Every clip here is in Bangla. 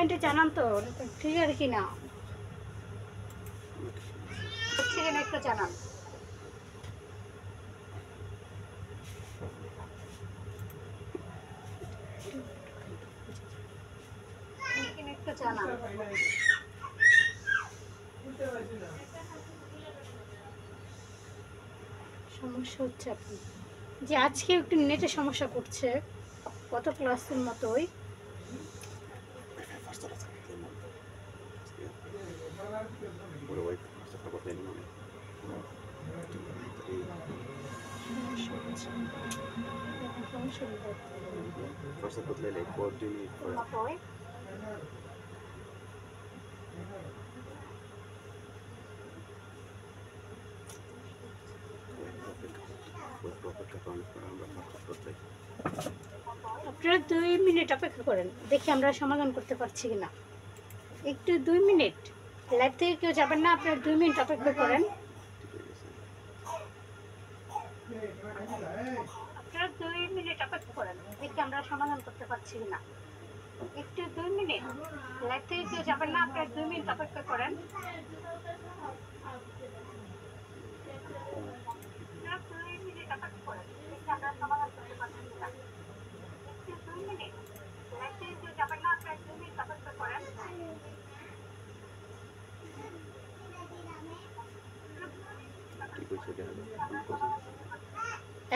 কমেন্টে জানান তো ঠিক আছে কি না, হচ্ছে কিনা একটু জানান। একটু জানান। সমস্যা হচ্ছে আপনি যে আজকে একটু নেটে সমস্যা করছে, কত ক্লাসের মতোই। Forse potrei lei coordini পরে আপনারা 2 মিনিট অপেক্ষা করেন, দেখি আমরা সমাধান করতে পারছি কিনা। একটু 2 মিনিট, লাইভ থেকে কেউ যাবেন না, আপনারা 2 মিনিট অপেক্ষা করেন। আপনারা 2 মিনিট অপেক্ষা করেন, দেখি আমরা সমাধান করতে পারছি কিনা। একটু 2 মিনিট, লাইভ থেকে কেউ যাবেন না, আপনারা 2 মিনিট অপেক্ষা করেন। আপনারা 2 মিনিট অপেক্ষা করেন, দেখি আমরা সমাধান করতে পারছি কিনা। একটু 2 মিনিট, লাইভ থেকে কেউ যাবেন না, আপনারা 2 মিনিট অপেক্ষা করেন।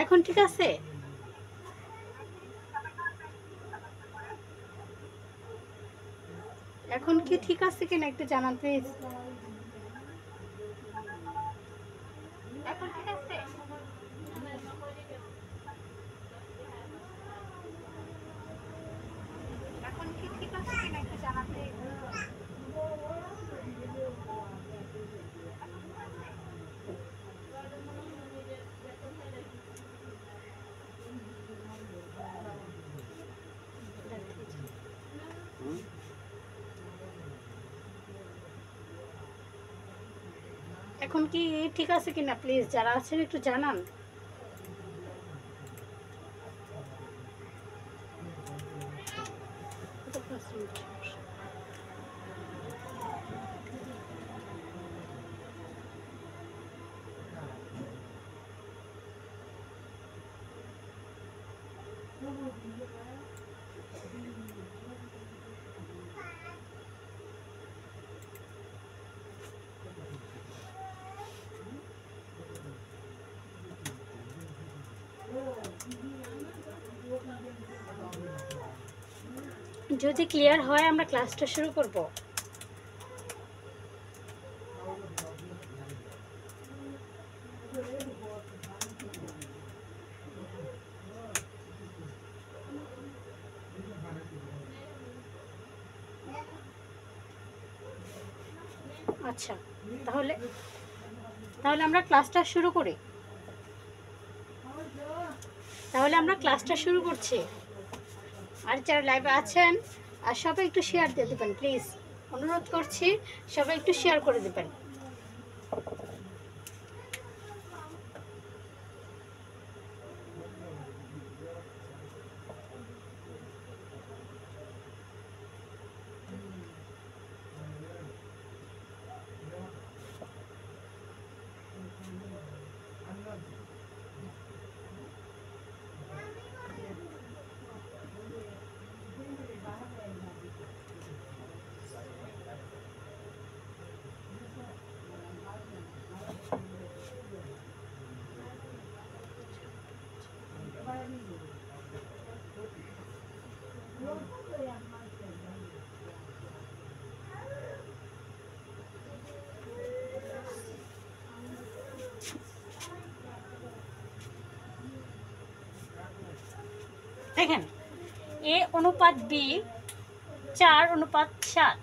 এখন ঠিক আছে? এখন কি ঠিক আছে কিনা একটু জানান প্লিজ। এখন ঠিক আছে? এখন কি ঠিক আছে কিনা একটু জানান প্লিজ। এখন কি ঠিক আছে কিনা প্লিজ যারা আছেন একটু জানান। যদি ক্লিয়ার হয় আমরা ক্লাসটা শুরু করব। আচ্ছা, তাহলে তাহলে আমরা ক্লাসটা শুরু করি। তাহলে আমরা ক্লাসটা শুরু করছি। আর যারা লাইভে আছেন আর সবাই একটু শেয়ার দিয়ে দেবেন প্লিজ, অনুরোধ করছি সবাই একটু শেয়ার করে দেবেন। দেখেন, এ অনুপাত বি 4:7,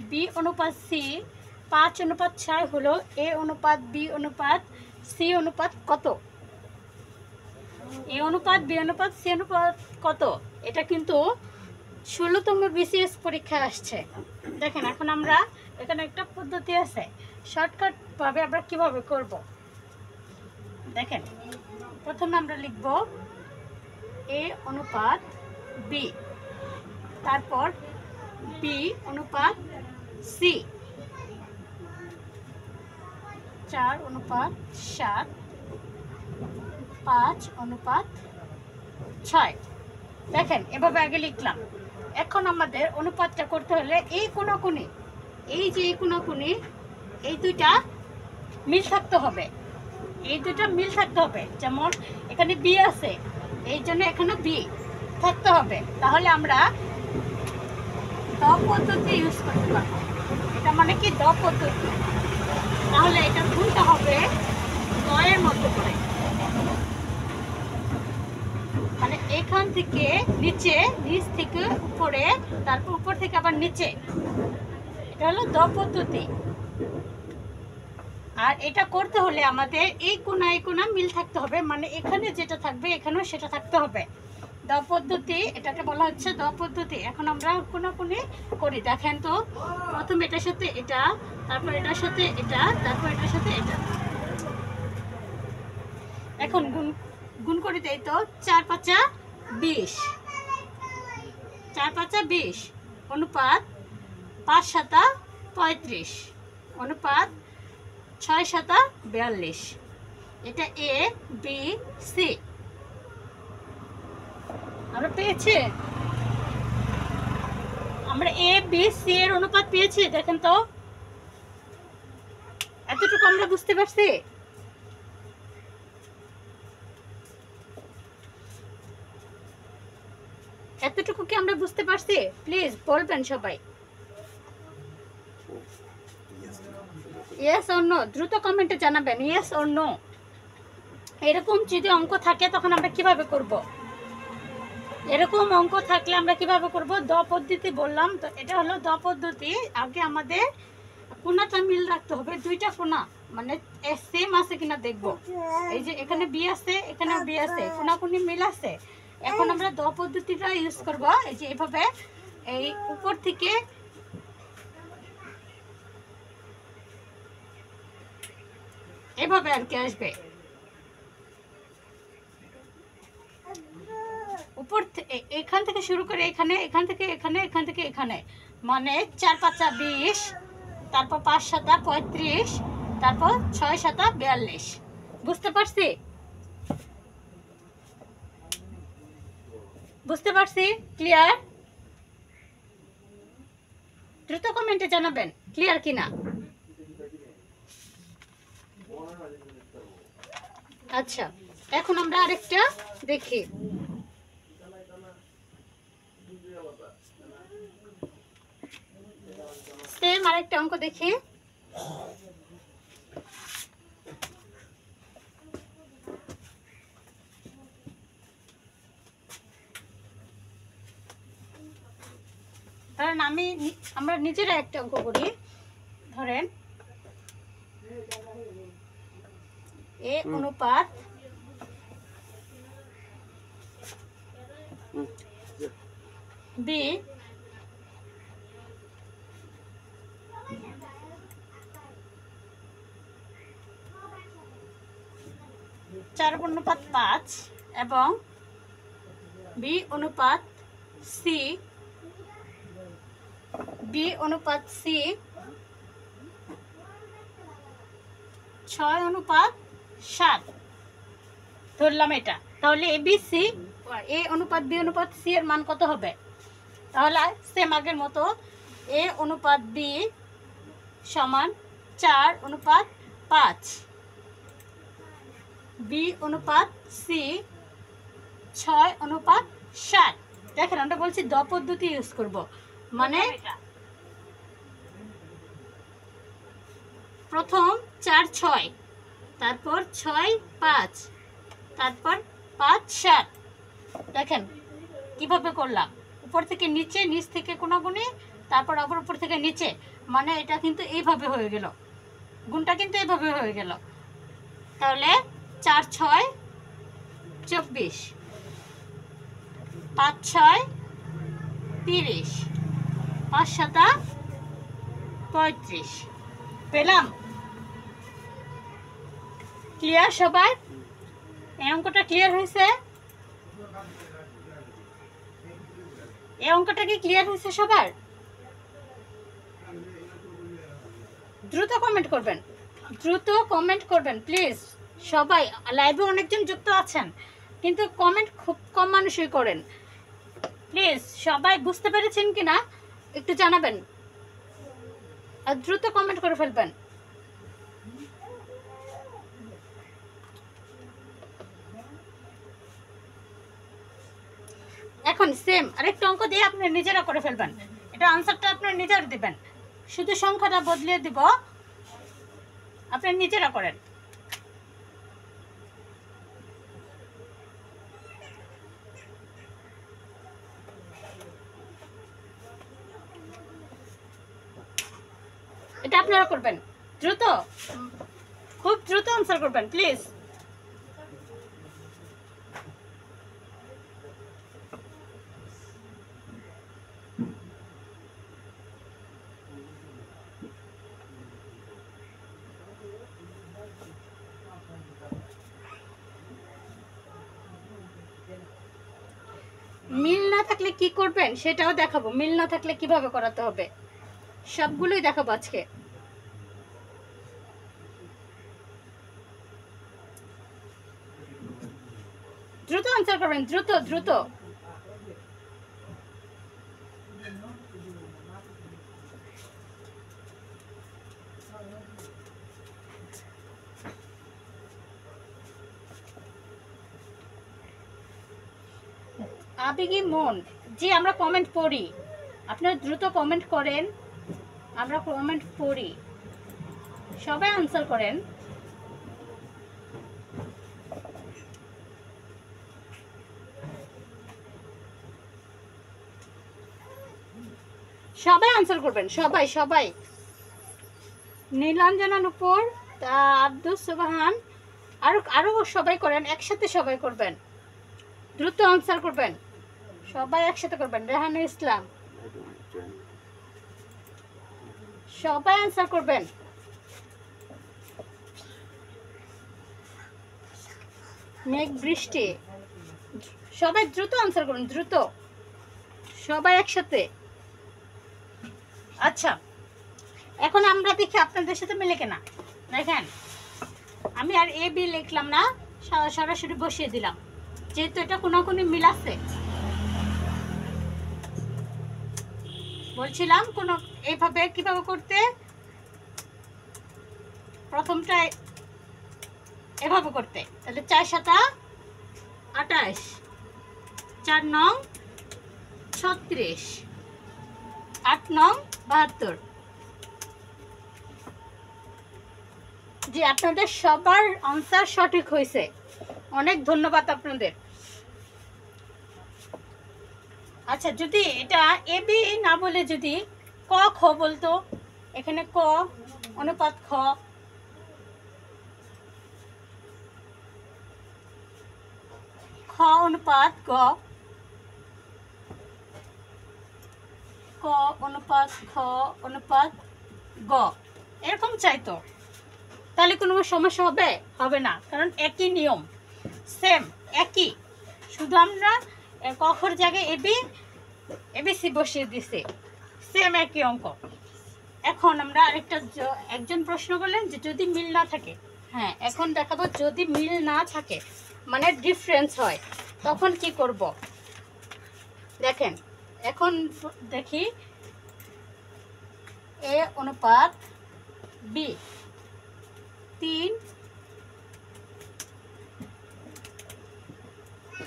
বি অনুপাত সি 5:6 হলো এ অনুপাত বি অনুপাত সি অনুপাত কত? এ অনুপাত বি অনুপাত সি অনুপাত কত? এটা কিন্তু 16তম বিসিএস পরীক্ষায় আসছে। দেখেন, এখন আমরা এখানে একটা পদ্ধতি আছে, শর্টকাট ভাবে আমরা কিভাবে করব। দেখেন, প্রথমে আমরা লিখব এ অনুপাত বি, তারপর বি অনুপাত সি, 4 অনুপাত 7, 5 অনুপাত 6। দেখেন এভাবে আগে লিখলাম। এখন আমাদের অনুপাতটা করতে হলে এই কোণাকুণি, এই যে এই কোণাকুণি, এই দুইটা মিল থাকতে হবে, এই দুইটা মিল থাকতে হবে। যেমন এখানে বি আছে, এই জন্য এখানে বি থাকতে হবে, তাহলে আমরা দ পদ্ধতি ইউজ করতে পারবো। এটা মানে কি দ পদ্ধতি, তাহলে এটা গুণটা হবে দয়ের মতো করে, মানে এখান থেকে নিচে, নিচ থেকে উপরে, তারপর উপর থেকে আবার নিচে, এটা হলো দ পদ্ধতি। আর এটা করতে হলে আমাদের এই কোণা এই কোণা মিল থাকতে হবে, মানে এখানে যেটা থাকবে এখানেও সেটা থাকতে হবে। দ পদ্ধতি, এটাকে বলা হচ্ছে দ পদ্ধতি। এখন আমরা কোণাকুণি করি। দেখেন তো, প্রথম এটার সাথে এটা, তারপর এটার সাথে এটা, তারপর এটার সাথে এটা। এখন গুণ করে দেই তো, 4 5 20, 4 5 20 অনুপাত 5 7 35 অনুপাত 6 7 42। এটা এ বি সি আমরা পেয়েছি, আমরা এ বি সি এর অনুপাত পেয়েছি। দেখেন তো, এতটুকু আমরা বুঝতে পারছি। এতটুকু কি আমরা বুঝতে পারছি? প্লিজ বলবেন সবাই ইয়েস অর নো, দ্রুত কমেন্টে জানাবেন ইয়েস অর নো। এরকম যদি অঙ্ক থাকে তখন আমরা কিভাবে করব? এরকম অঙ্ক থাকলে আমরা কিভাবে করব? দ পদ্ধতি বললাম তো, এটা হলো দ পদ্ধতি। আগে আমাদের কোণাটা মিল রাখতে হবে, দুইটা কোণা মানে সেম আছে কিনা দেখব। এই যে এখানে বি আছে, এখানেও বি আছে, কোণাকুণি মিল আছে। এখন আমরা দ পদ্ধতিটা ইউজ করব। এই যে এভাবে, এই উপর থেকে এভাবে আর কি আসবে, উপর এখান থেকে শুরু করে এখানে, এখান থেকে এখানে, এখান থেকে এখানে, মানে 4 5 20, তারপর 5 7 35, তারপর 6 7 42। বুঝতে পারছি? বুঝতে পারছি? ক্লিয়ার? দ্রুত কমেন্টে জানাবেন ক্লিয়ার কিনা। আচ্ছা, এখন আমরা আরেকটা দেখি। সেম আরেকটা অঙ্ক দেখি। ধরেন আমরা নিজেরা একটা অঙ্ক করি। ধরেন এ অনুপাত বি চার অনুপাত 5 এবং বি অনুপাত সি, বি অনুপাত সি 6 অনুপাত 7 ধরলাম এটা। তাহলে এ বি সি, এ অনুপাত বি অনুপাত সি এর মান কত হবে? তাহলে সেম আগের মতো এ অনুপাত বি সমান 4 অনুপাত 5, বি অনুপাত সি 6 অনুপাত 7। দেখেন আমরা বলছি দ পদ্ধতি ইউজ করব, মানে প্রথম 4 6, তারপর 6 5, তারপর 5 7। দেখেন কিভাবে করলাম, উপর থেকে নিচে, নিচ থেকে কোণাকুণি, তারপর আবার উপর থেকে নিচে, মানে এটা কিন্তু এইভাবে হয়ে গেল, গুণটা কিন্তু এইভাবে হয়ে গেল। তাহলে 4 6 24, 5 6 30, 5 7 35। পেলাম? ক্লিয়ার সবাই? এই অঙ্কটা ক্লিয়ার হয়েছে? এই অঙ্কটা কি ক্লিয়ার হয়েছে সবার? দ্রুত কমেন্ট করবেন, দ্রুত কমেন্ট করবেন প্লিজ। সবাই লাইভে অনেকজন যুক্ত আছেন, কিন্তু কমেন্ট খুব কম মানুষই করেন। প্লিজ সবাই বুঝতে পেরেছেন কিনা একটু জানাবেন, আর দ্রুত কমেন্ট করে ফেলবেন। এখন সেম আরেকটা অঙ্ক দিয়ে আপনি নিজেরা করে ফেলবেন, এটা আনসারটা আপনার নিজেরা দিবেন, শুধু সংখ্যাটা বদলিয়ে দিব, আপনি নিজেরা করেন। এটা আপনারা করবেন দ্রুত, খুব দ্রুত আনসার করবেন প্লিজ। মিল না থাকলে কি করবেন সেটাও দেখাবো, মিল না থাকলে কিভাবে করাতে হবে সবগুলোই দেখাবো আজকে। দ্রুত আনসার করবেন, দ্রুত দ্রুত। আবেগী মন, জি আমরা কমেন্ট পড়ি, আপনারা দ্রুত কমেন্ট করেন, আমরা কমেন্ট পড়ি, সবাই আনসার করেন। সবাই আনসার করবেন, সবাই সবাই। নীলাঞ্জনা নুপুর, আব্দুল সুবহান, আরো সবাই করেন, একসাথে সবাই করবেন, দ্রুত আনসার করবেন, সবাই একসাথে করবেন। রেহানা ইসলাম, সবাই আনসার করবেন। মেঘ বৃষ্টি, সবাই দ্রুত আনসার করুন, দ্রুত সবাই একসাথে। আচ্ছা এখন আমরা দেখি আপনাদের সাথে মিলে কিনা। দেখেন আমি আর এ বি লিখলাম না, সরাসরি বসিয়ে দিলাম, যেহেতু এটা কোনো মিল আছে। বলছিলাম কোনো এইভাবে কিভাবে করতে, প্রথমটা এভাবে করতে, তাহলে 4 7 28, 4 9 36, 8 9 72। জি আপনাদের সবার আনসার সঠিক হয়েছে, অনেক ধন্যবাদ আপনাদের। আচ্ছা যদি এটা এ বি না বলে যদি ক খ বলতো, এখানে ক অনুপাত খ, খ অনুপাত গ, ক অনুপাত খ অনুপাত গ, এরকম চাইতো, তাহলে কোনো সমস্যা হবে? হবে না, কারণ একই নিয়ম, সেম একই, শুধু আমরা কখর জায়গায় এবিসি বসিয়ে দিছি, সেম একই অঙ্ক। এখন আমরা আরেকটা, একজন প্রশ্ন করলেন যে যদি মিল না থাকে, হ্যাঁ এখন দেখাবো যদি মিল না থাকে মানে ডিফারেন্স হয় তখন কি করব। দেখেন এখন দেখি এ অনুপাত বি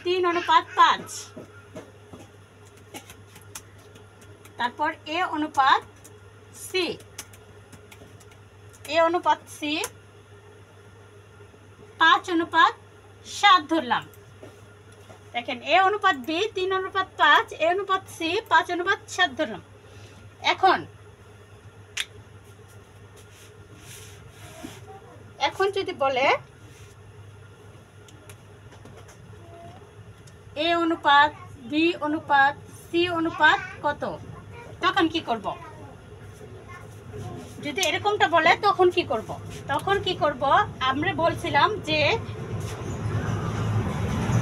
3 অনুপাত 5, তারপর এ অনুপাত সি, এ অনুপাত সি 5 অনুপাত 7 ধরলাম। দেখেন এ অনুপাত বি 3 অনুপাত 5, এ অনুপাত সি 5 অনুপাত 7 ধরলাম। এখন যদি বলে এ অনুপাত বি অনুপাত সি অনুপাত কত, তখন কি করব? যদি এরকমটা বলে তখন কি করব? তখন কি করব, আমরা বলছিলাম যে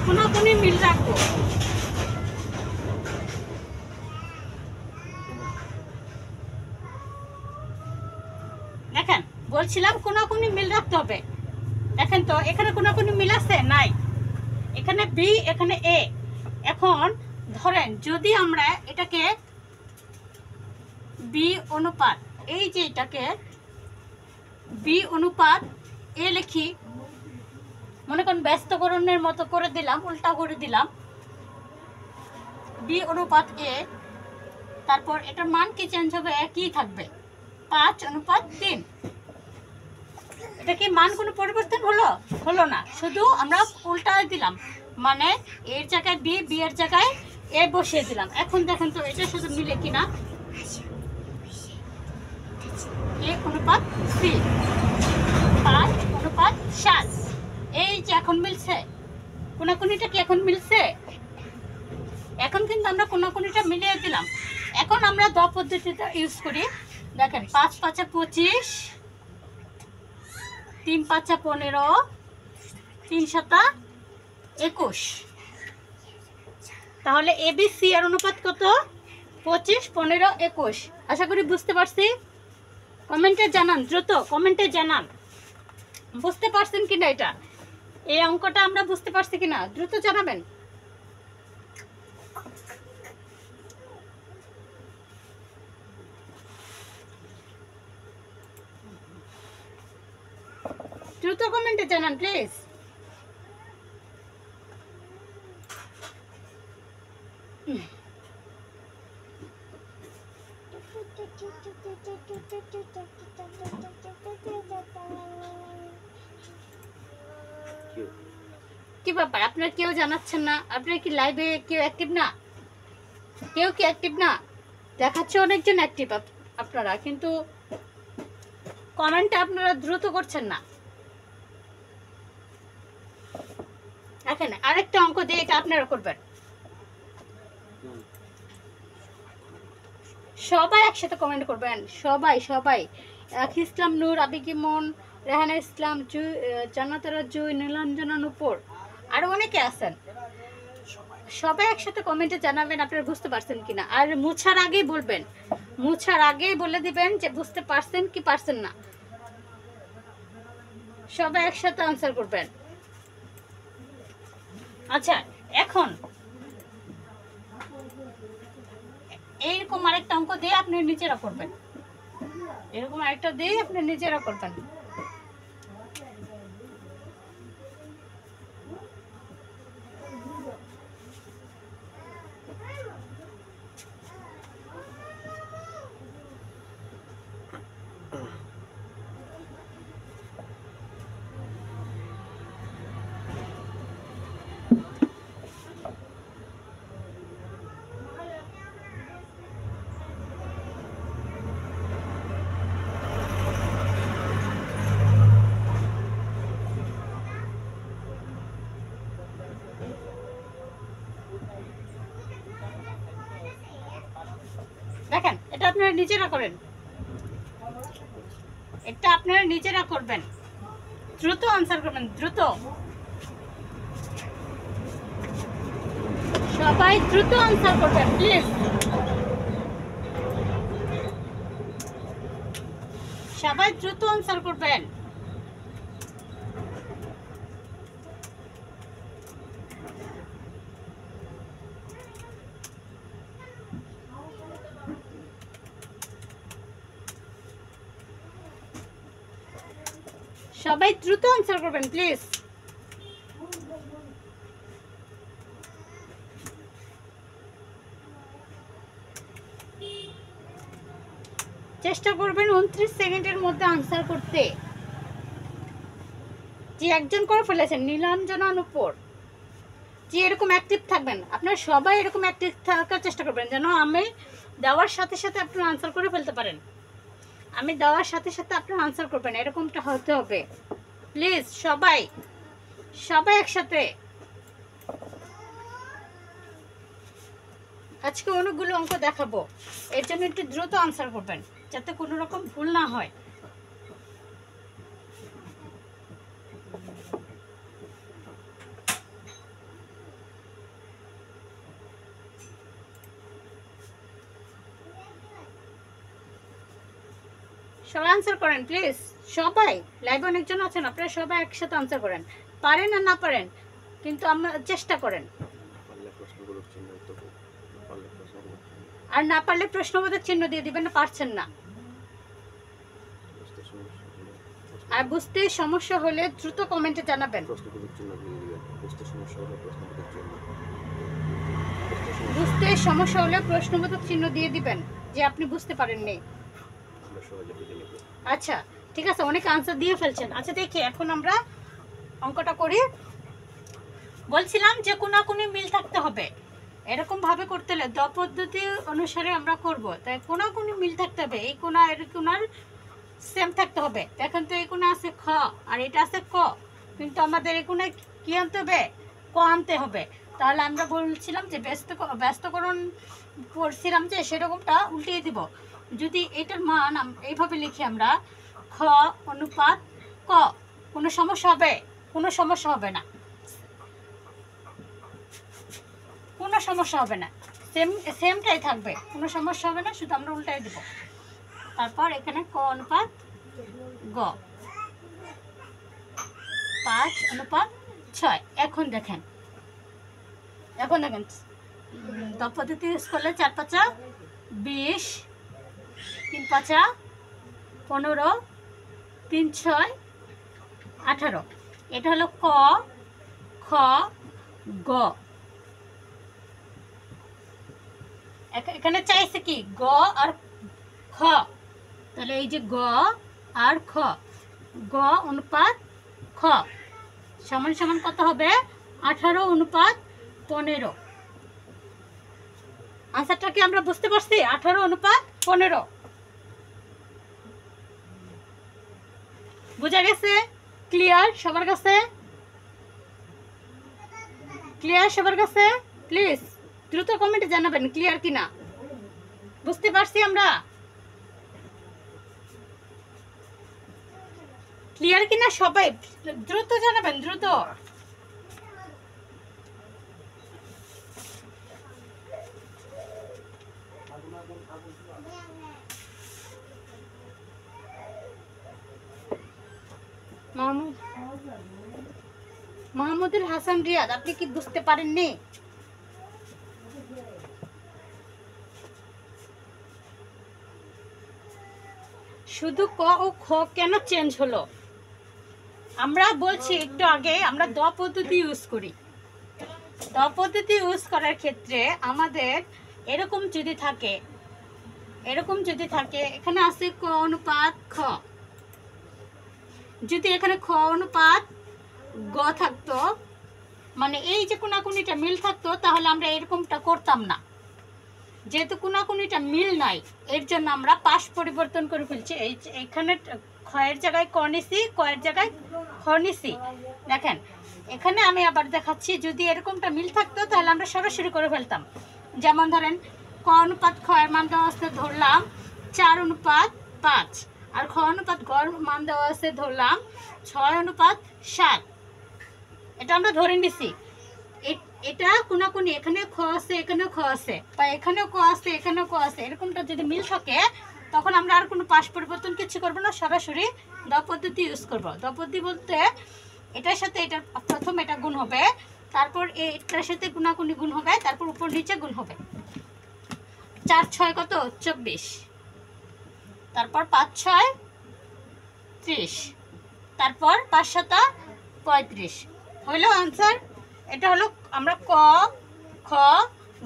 কোনাকুনি মিল রাখবো। দেখেন বলছিলাম কোনাকুনি মিল রাখতে হবে। দেখেন তো এখানে কোনাকুনি মিল আছে? নাই। এখানে বি, এখানে এ। এখন ধরেন যদি আমরা এটাকে বি অনুপাত, এই যে এটাকে বি অনুপাত এ লিখি, মনে করেন ব্যস্তকরণের মতো করে দিলাম, উল্টা করে দিলাম, বি অনুপাত এ। তারপর এটার মান কি চেঞ্জ হবে? একই থাকবে, 5:3। এটা কি মান কোনো পরিবর্তন হলো? হলো না, শুধু আমরা উল্টা দিলাম, মানে এর জায়গায় বি, বি এর জায়গায় এ বসিয়ে দিলাম। এখন দেখেন তো এটা শুধু মিলে কিনা। এ অনুপাত সি, 5:7। এই যে এখন মিলছে, কোনাকুনিটা কি এখন মিলছে? এখন কিন্তু আমরা কোনাকুনিটা মিলিয়ে দিলাম। এখন আমরা দ পদ্ধতিটা ইউজ করি। দেখেন 5×5 = 25, 3×5 = 15, 3×7 = 21। তাহলে এবিসি এর অনুপাত কত? 25, 15, 21। আশা করি বুঝতে পারছি। কমেন্টে জানান, দ্রুত কমেন্টে জানান বুঝতে পারছেন কিনা, এটা এই অঙ্কটা আমরা বুঝতে পারছি কিনা, দ্রুত জানাবেন। দ্রুত কমেন্টে জানান প্লিজ। কি ব্যাপার, আপনারা কেউ জানাচ্ছেন না? আপনারা কি লাইভে কেউ অ্যাক্টিভ না? কেউ কি অ্যাক্টিভ না? দেখাচ্ছে অনেকজন অ্যাক্টিভ আপনারা, কিন্তু কমেন্টে আপনারা দ্রুত করছেন না। এখানে আরেকটা অঙ্ক দিয়ে এটা আপনারা করবেন। সবাই একসাথে কমেন্ট করবেন, সবাই সবাই। ইসলাম নূর, আবিক ইমন, রেহানা ইসলাম, জান্নাতুরা জুই, নীলাঞ্জনা নূপুর, আরো অনেকে আছেন। সবাই একসাথে কমেন্টে জানাবেন আপনারা বুঝতে পারছেন কিনা। আর মুছার আগেই বলবেন, মুছার আগেই বলে দিবেন যে বুঝতে পারছেন কি পারছেন না। সবাই একসাথে আনসার করবেন। আচ্ছা, এখন এইরকম আরেকটা অঙ্ক দিয়ে আপনি নিজেরা করবেন, এরকম আরেকটা দিয়ে আপনি নিজেরা করবেন। দেখেন এটা আপনারা নিজেরা করেন, এটা আপনারা নিজেরা করবেন। দ্রুত আনসার করবেন, দ্রুত সবাই দ্রুত আনসার করবেন প্লিজ। সবাই দ্রুত আনসার করবেন। সবাই দ্রুত আনসার করবেন প্লিজ। চেষ্টা করবেন 29 সেকেন্ডের মধ্যে আনসার করতে। যে একজন করে ফেলেছেন, নীলাঞ্জনার উপর, যে এরকম অ্যাক্টিভ থাকবেন। আপনারা সবাই এরকম অ্যাক্টিভ থাকার চেষ্টা করবেন, যেন আমি দেওয়ার সাথে সাথে আপনারা আনসার করে ফেলতে পারেন। আমি দেওয়ার সাথে সাথে আপনারা আনসার করবেন, এরকমটা হতে হবে প্লিজ। সবাই সবাই একসাথে। আজকে অনেকগুলো অঙ্ক দেখাবো, এর জন্য একটু দ্রুত আনসার করবেন যাতে কোনো রকম ভুল না হয়। সবাই আনসার করেন প্লিজ। সবাই লাইভে অনেকজন আছেন, আপনারা সবাই একসাথে আনসার করেন, পারেন আর না পারেন কিন্তু আমরা চেষ্টা করেন। আর না পারলে প্রশ্নবোধক চিহ্ন দিয়ে দিবেন, না পারছেন না। আর বুঝতে সমস্যা হলে দ্রুত কমেন্টে জানাবেন। বুঝতে সমস্যা হলে প্রশ্নবোধক চিহ্ন দিয়ে দিবেন যে আপনি বুঝতে পারেননি। আচ্ছা ঠিক আছে, অনেক আনসার দিয়ে ফেলছেন। আচ্ছা দেখি এখন আমরা অঙ্কটা করি। বলছিলাম যে কোনাকুনি মিল থাকতে হবে, এরকম ভাবে করতে হলে দ পদ্ধতি অনুসারে আমরা করব, তাই কোনাকুনি মিল থাকতে হবে। এই কোনা এর কোনার সেম থাকতে হবে। দেখেন তো এই কোনা আছে খ আর এটা আছে ক, কিন্তু আমাদের এই কোনায় কি আনতে হবে? ক আনতে হবে। তাহলে আমরা বলছিলাম যে ব্যস্তকরণ পড়ছিলাম যে সেরকমটা উল্টিয়ে দিব। যদি এটার মান এইভাবে লিখি আমরা খ অনুপাত ক, কোনো সমস্যা হবে? কোনো সমস্যা হবে না, কোনো সমস্যা হবে না, সেমটাই থাকবে, কোনো সমস্যা হবে না, শুধু আমরা উল্টাই দেব। তারপর এখানে ক অনুপাত গ 5 অনুপাত 6। এখন দেখেন দ পদ্ধতি ইউজ করলে 4 5 20, 3 5 15, 3 6 18। এটা হলো ক খ গ। এখানে চাইছে কি গ আর খ, তাহলে এই যে গ আর খ, গ অনুপাত খ সমান সমান কত হবে? 18 অনুপাত 15। আনসারটা কি আমরা বুঝতে পারছি? 18 অনুপাত 15 বুঝা গেছে? ক্লিয়ার সবার কাছে? ক্লিয়ার সবার কাছে? প্লিজ দ্রুত কমেন্টে জানাবেন ক্লিয়ার কিনা, বুঝতে পারছি আমরা? ক্লিয়ার কিনা সবাই দ্রুত জানাবেন, দ্রুত। মাহমুদুল হাসান রিয়াদ, আপনি কি বুঝতে পারেননি? শুধু ক ও খ কেন চেঞ্জ হলো? আমরা বলছি একটু আগে আমরা দ পদ্ধতি ইউজ করি। দ পদ্ধতি ইউজ করার ক্ষেত্রে আমাদের এরকম যদি থাকে এখানে আছে ক অনুপাত খ, যদি এখানে খ অনুপাত গ থাকতো, মানে এই যে কোনাকুনিটা মিল থাকতো, তাহলে আমরা এরকমটা করতাম না। যেহেতু কোনাকুনিটা মিল নাই, এর জন্য আমরা পাশ পরিবর্তন করে ফেলছি। এইখানে ক্ষয়ের জায়গায় ক নিছি, কয়ের জায়গায় খ নিছি। দেখেন এখানে আমি আবার দেখাচ্ছি, যদি এরকমটা মিল থাকতো তাহলে আমরা সরাসরি করে ফেলতাম। যেমন ধরেন ক অনুপাত খ এর মান দেওয়া আছে ধরলাম 4 অনুপাত 5, আর খ অনুপাত গ মান দেওয়া আছে ধরলাম 6 অনুপাত 7। এটা আমরা ধরে নিছি। এটা কোনাকুনি এখানে খ আছে, এখানেও খ আছে, বা এখানেও ক আছে, এখানেও ক আছে, এরকমটা যদি মিল থাকে তখন আমরা আর কোনো পাশ পরিবর্তন কিছু করবো না, সরাসরি দ পদ্ধতি ইউজ করবো। দ পদ্ধতি বলতে এটার সাথে এটার প্রথম এটা গুণ হবে, তারপর এটার সাথে কোনাকুনি গুণ হবে, তারপর উপর নিচে গুণ হবে। 4 6 কত? 24, তারপর 5 6 30, তারপর 5 7 35। হইল আনসার। এটা হলো আমরা ক খ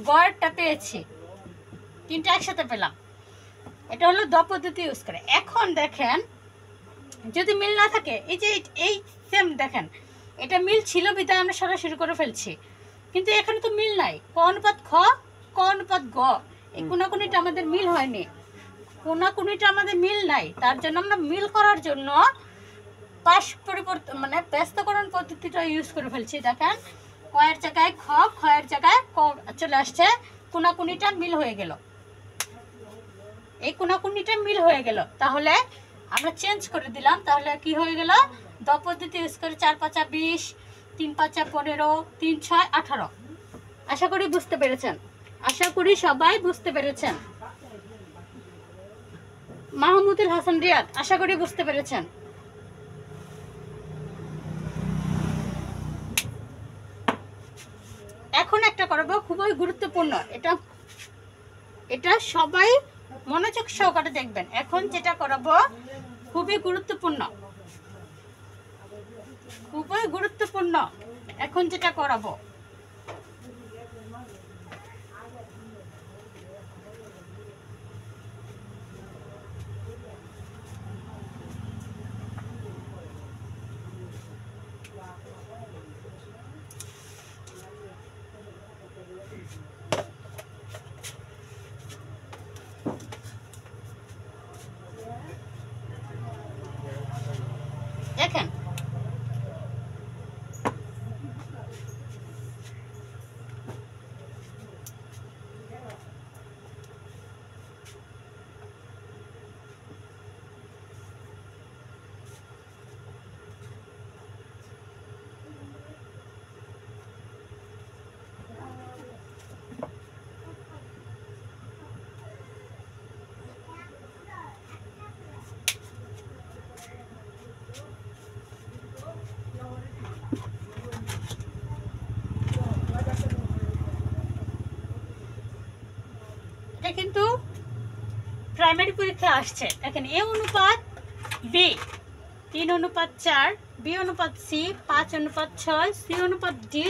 গড়টা পেয়েছি, তিনটা একসাথে পেলাম। এটা হলো দ পদ্ধতি ইউজ করে। এখন দেখেন যদি মিল না থাকে, এই সেম দেখেন এটা মিল ছিল বিধায় আমরা সরাসরি করে ফেলছি, কিন্তু এখানে তো মিল নাই। ক অনুপাত খ, ক অনুপাত গ, এই কোনাকুনিটা আমাদের মিল হয়নি, কোনাকুনিটা আমাদের মিল নাই। তার জন্য আমরা মিল করার জন্য পাশ পরিবর্তন মানে ব্যস্তকরণ পদ্ধতিটা ইউজ করে ফেলছি। দেখেন কয়ের জায়গায় খ, খয়ের জায়গায় ক চলে আসছে, কোনাকুনিটা মিল হয়ে গেল, এই কোনাকুনিটা মিল হয়ে গেল। তাহলে আমরা চেঞ্জ করে দিলাম, তাহলে কি হয়ে গেল? দ পদ্ধতি ইউজ করে 4 5 20, 3 5 15, 3 6 18। আশা করি বুঝতে পেরেছেন, আশা করি সবাই বুঝতে পেরেছেন। মাহমুদুল হাসান রিয়াদ, আশা করি বুঝতে পেরেছেন। এখন একটা করব খুবই গুরুত্বপূর্ণ, এটা সবাই মনোযোগ সহকারে দেখবেন। এখন যেটা করাবো খুবই গুরুত্বপূর্ণ, খুবই গুরুত্বপূর্ণ। এখন যেটা করাবো দেখেন, এটা কিন্তু প্রাইমারি পরীক্ষা আসছে। দেখেন এ অনুপাত বি 3:4, বি অনুপাত সি 5:6, সি অনুপাত ডি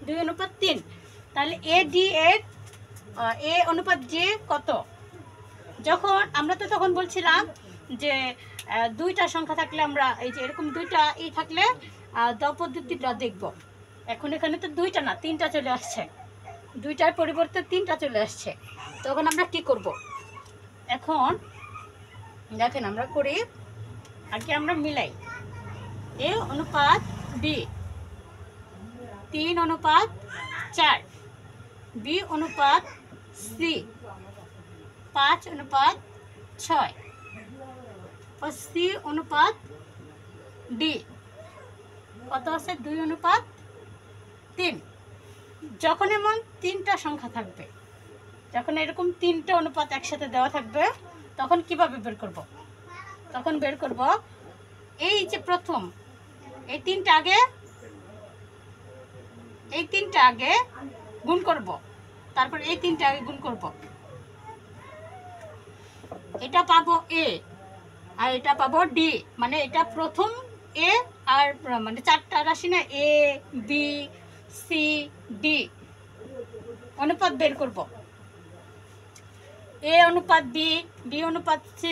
2:3। তাহলে এ ডি এর এ অনুপাত ডি কত? যখন আমরা তো তখন বলছিলাম যে দুইটা সংখ্যা থাকলে আমরা এই যে এরকম দুইটা ই থাকলে দ পদ্ধতিটা দেখব। এখন এখানে তো দুইটা না তিনটা চলে আসছে, দুইটার পরিবর্তে তিনটা চলে আসছে। তখন আমরা কি করব? এখন দেখেন আমরা করি, আগে আমরা মিলাই। এ অনুপাত বি 3:4, বি অনুপাত সি 5:6, ও সি অনুপাত ডি কত আছে? 2:3। যখন এমন তিনটা সংখ্যা থাকবে, যখন এরকম তিনটা অনুপাত একসাথে দেওয়া থাকবে, তখন কিভাবে বের করব? তখন বের করব এই যে প্রথম এই তিনটা আগে গুণ করব, তারপর এই তিনটা আগে গুণ করব। এটা পাবো এ আর এটা পাবো ডি, মানে এটা প্রথম এ আর মানে চারটা রাশি না, এ বি সি ডি অনুপাত বের করব। এ অনুপাত বি, বি অনুপাত সি,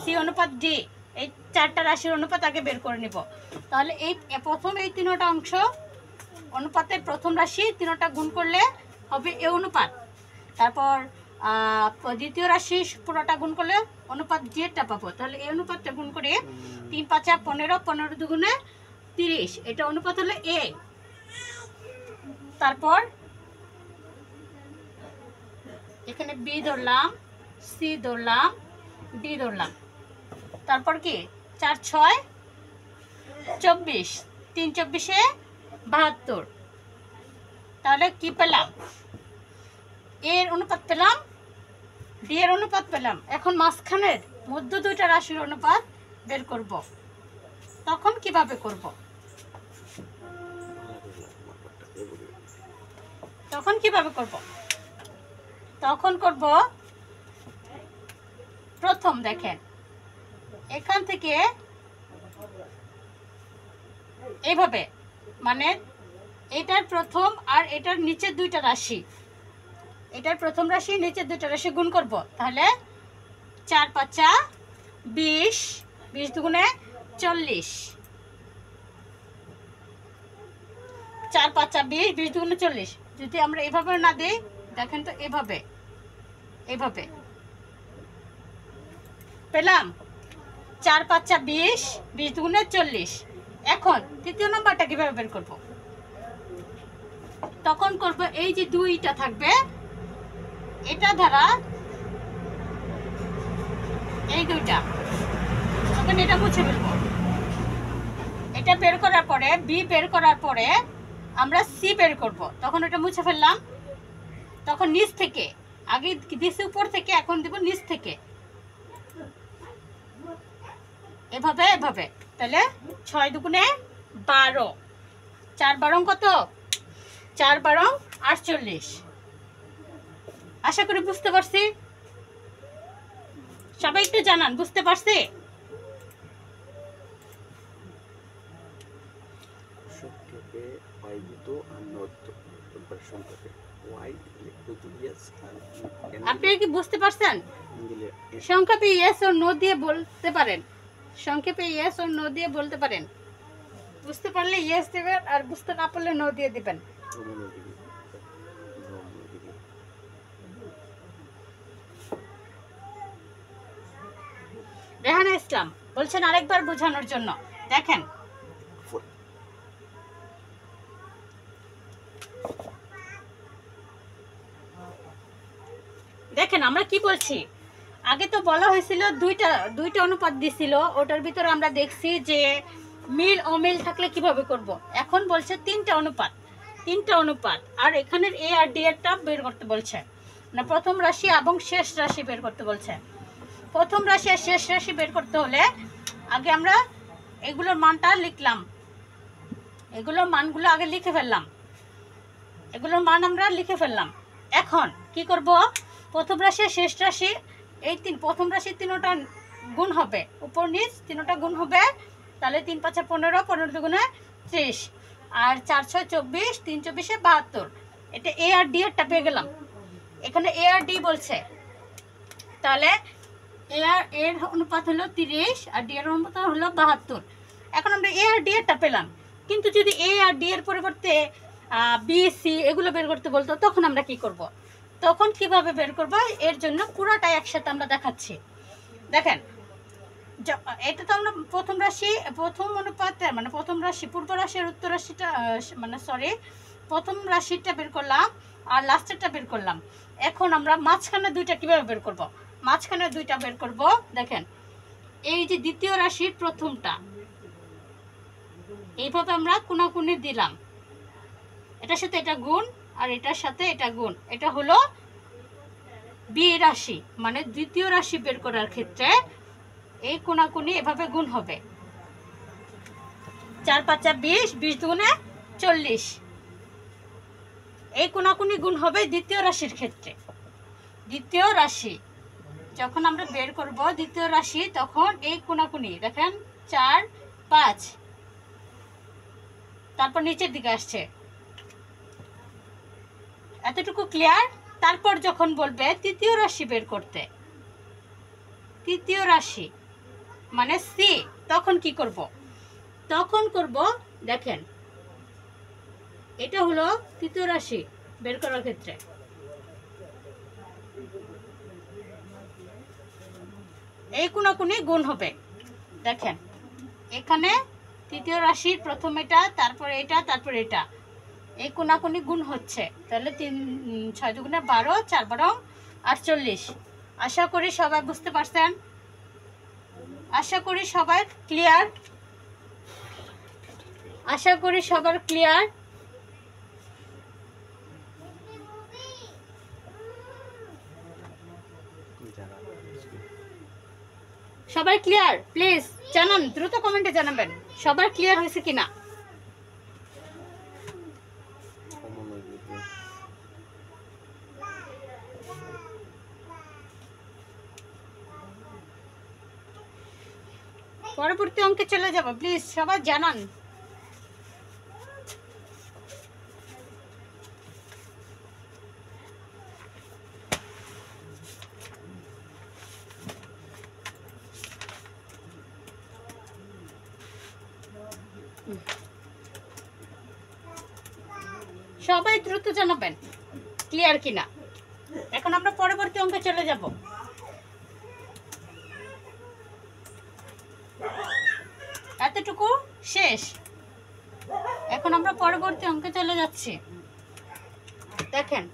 সি অনুপাত ডি, এই চারটা রাশির অনুপাত আগে বের করে নিব। তাহলে এই প্রথম এই তিনটা অংশ অনুপাতের প্রথম রাশি তিনটা গুণ করলে হবে এ অনুপাত। তারপর দ্বিতীয় রাশি পুরোটা গুণ করলে অনুপাত ডি-টা পাবো। তাহলে এই অনুপাতটা গুণ করে 3×5 = 15, 15×2 = 30, এটা অনুপাত হলো এ। তারপর এখানে বি ধরলাম, সি ধরলাম, ডি ধরলাম। তারপর কি 4 × 6 = 24, 3 × 24 = 72। তাহলে কি পেলাম? এর অনুপাত পেলাম, ডি এর অনুপাত পেলাম। এখন মাঝখানের মধ্য দুইটা রাশির অনুপাত বের করব। তখন কিভাবে করব? তখন করব প্রথম দেখেন এখান থেকে এইভাবে, মানে এটার প্রথম আর এটার নিচের দুইটা রাশি, এটার প্রথম রাশি নিচের দুইটা রাশি গুণ করব। তাহলে 4 × 5 = 20, 20×2 = 40, 4 × 5 = 20, 20×2 = 40। যদি আমরা এভাবে না দিই, দেখেন তো এভাবে পেলাম 4 × 5 = 20, 20×2 = 40। এখন তৃতীয় নাম্বারটা কিভাবে বের করব? তখন করব এই যে দুইটা থাকবে এটা দ্বারা এই দুইটা, তখন এটা মুছে ফেলবো। এটা বের করার পরে বি বের করার পরে আমরা সি বের করব। তখন এটা মুছে ফেললাম। তখন নিচ থেকে, আগে দিছি উপর থেকে, এখন দেব নিচ থেকে, এভাবে। তাহলে 6×2 = 12, 4 × 12 কত? 4 × 12 = 48। আশা করি বুঝতে পারছি। সবাই একটু জানান বুঝতে পারছি। আপনারা কি বুঝতে পারছেন? সংক্ষেপে ইয়েস অর নো দিয়ে বলতে পারেন। সংক্ষেপে ইয়েস অর নো দিয়ে বলতে পারেন। বুঝতে পারলে ইয়েস দেবেন, আর বুঝতে না পারলে নো দিয়ে দিবেন। রেহানা ইসলাম বলছেন আরেকবার বোঝানোর জন্য। দেখেন, দেখেন আমরা কি বলছি। আগে তো বলা হয়েছিল দুইটা অনুপাত দিছিল, ওটার ভিতরে আমরা দেখছি যে মিল অমিল থাকলে কিভাবে করব। এখন বলছে তিনটা অনুপাত, আর এখানের এ আর ডি এরটা বের করতে বলছে না, প্রথম রাশি এবং শেষ রাশি বের করতে বলছে। প্রথম রাশি আর শেষ রাশি বের করতে হলে আগে আমরা এগুলোর মানটা লিখলাম, এগুলোর মানগুলো আগে লিখে ফেললাম, এগুলোর মান আমরা লিখে ফেললাম। এখন কি করব, প্রথম রাশি আর শেষ রাশি এই প্রথম রাশির তিনটা গুণ হবে, উপর নিচ তিনটা গুণ হবে, তাহলে 3 5 15, 15 দুগুণে 30, আর 4 6 24, 3 24 72। এটা এ আর ডি এরটা পেয়ে গেলাম। এখানে এ আর ডি বলছে, তাহলে এর অনুপাত হলো 30 আর ডি এর অনুপাত হলো 72। এখন আমরা এ আর ডি এরটা পেলাম, কিন্তু যদি এ আর ডি এর পরিবর্তে বি সি এগুলো বের করতে বলতো, তখন আমরা কি করব? তখন কিভাবে বের করব, এর জন্য পুরোটাই একসাথে আমরা দেখাচ্ছি। দেখেন, এটা তো আমরা প্রথম অনুপাত মানে প্রথম রাশি পূর্ব রাশি আর উত্তর রাশিটা মানে সরি প্রথম রাশিটা বের করলাম আর লাস্টেরটা বের করলাম। এখন আমরা মাঝখানে দুইটা কিভাবে বের করব? মাঝখানে দুইটা বের করব। দেখেন, এই যে দ্বিতীয় রাশির প্রথমটা এইভাবে আমরা কোনাকুনি দিলাম, এটার সাথে এটা গুণ আর এটার সাথে এটা গুণ, এটা হলো বি রাশি। মানে দ্বিতীয় রাশি বের করার ক্ষেত্রে এই কোনাকুনি এভাবে গুণ হবে, 4 5 20, 20 দুগুণে 40। এই কোনাকুনি গুণ হবে দ্বিতীয় রাশির ক্ষেত্রে। দ্বিতীয় রাশি যখন আমরা বের করব দ্বিতীয় রাশি, তখন এই কোনাকুনি দেখেন 4 5, তারপর নিচের দিকে আসছে। এতটুকু ক্লিয়ার? তারপর যখন বলবে তৃতীয় রাশি বের করতে, তৃতীয় রাশি মানে সি, তখন কি করব? তখন করব, দেখেন এটা হলো তৃতীয় রাশি বের করার ক্ষেত্রে, এই কোনাকুনি গুণ হবে। দেখেন এখানে তৃতীয় রাশির প্রথম এটা, তারপর এটা, তারপর এটা, এই কোনাকুনি গুণ হচ্ছে, তাহলে 3 6 দুগুণে 12, 4 12 48। আশা করি সবাই বুঝতে পারছেন, আশা করি সবাই ক্লিয়ার, আশা করি সবার ক্লিয়ার। সবাই ক্লিয়ার? প্লিজ জানান, দ্রুত কমেন্টে জানাবেন সবার ক্লিয়ার হয়েছে কিনা। পরবর্তী অঙ্কে চলে যাব, প্লিজ সবাই জানান। সবাই দ্রুত জানাবেন ক্লিয়ার কিনা। এখন আমরা পরবর্তী অঙ্কে চলে যাব। এতটুকু শেষ। এখন আমরা পরবর্তী অঙ্কে চলে যাচ্ছি। দেখেন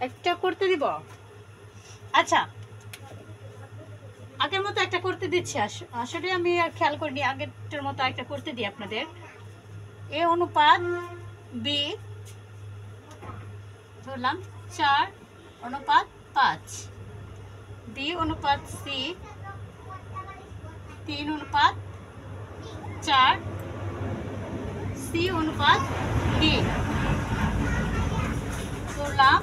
একটা করতে দিব। আচ্ছা, আগের মতো একটা করতে দিচ্ছি। আসলে আমি আর খেয়াল করিনি, আগেরটার মতো একটা করতে দিই আপনাদের। এ অনুপাত বি ধরলাম 4:5, বি অনুপাত সি 3:4, সি অনুপাত ডি ধরলাম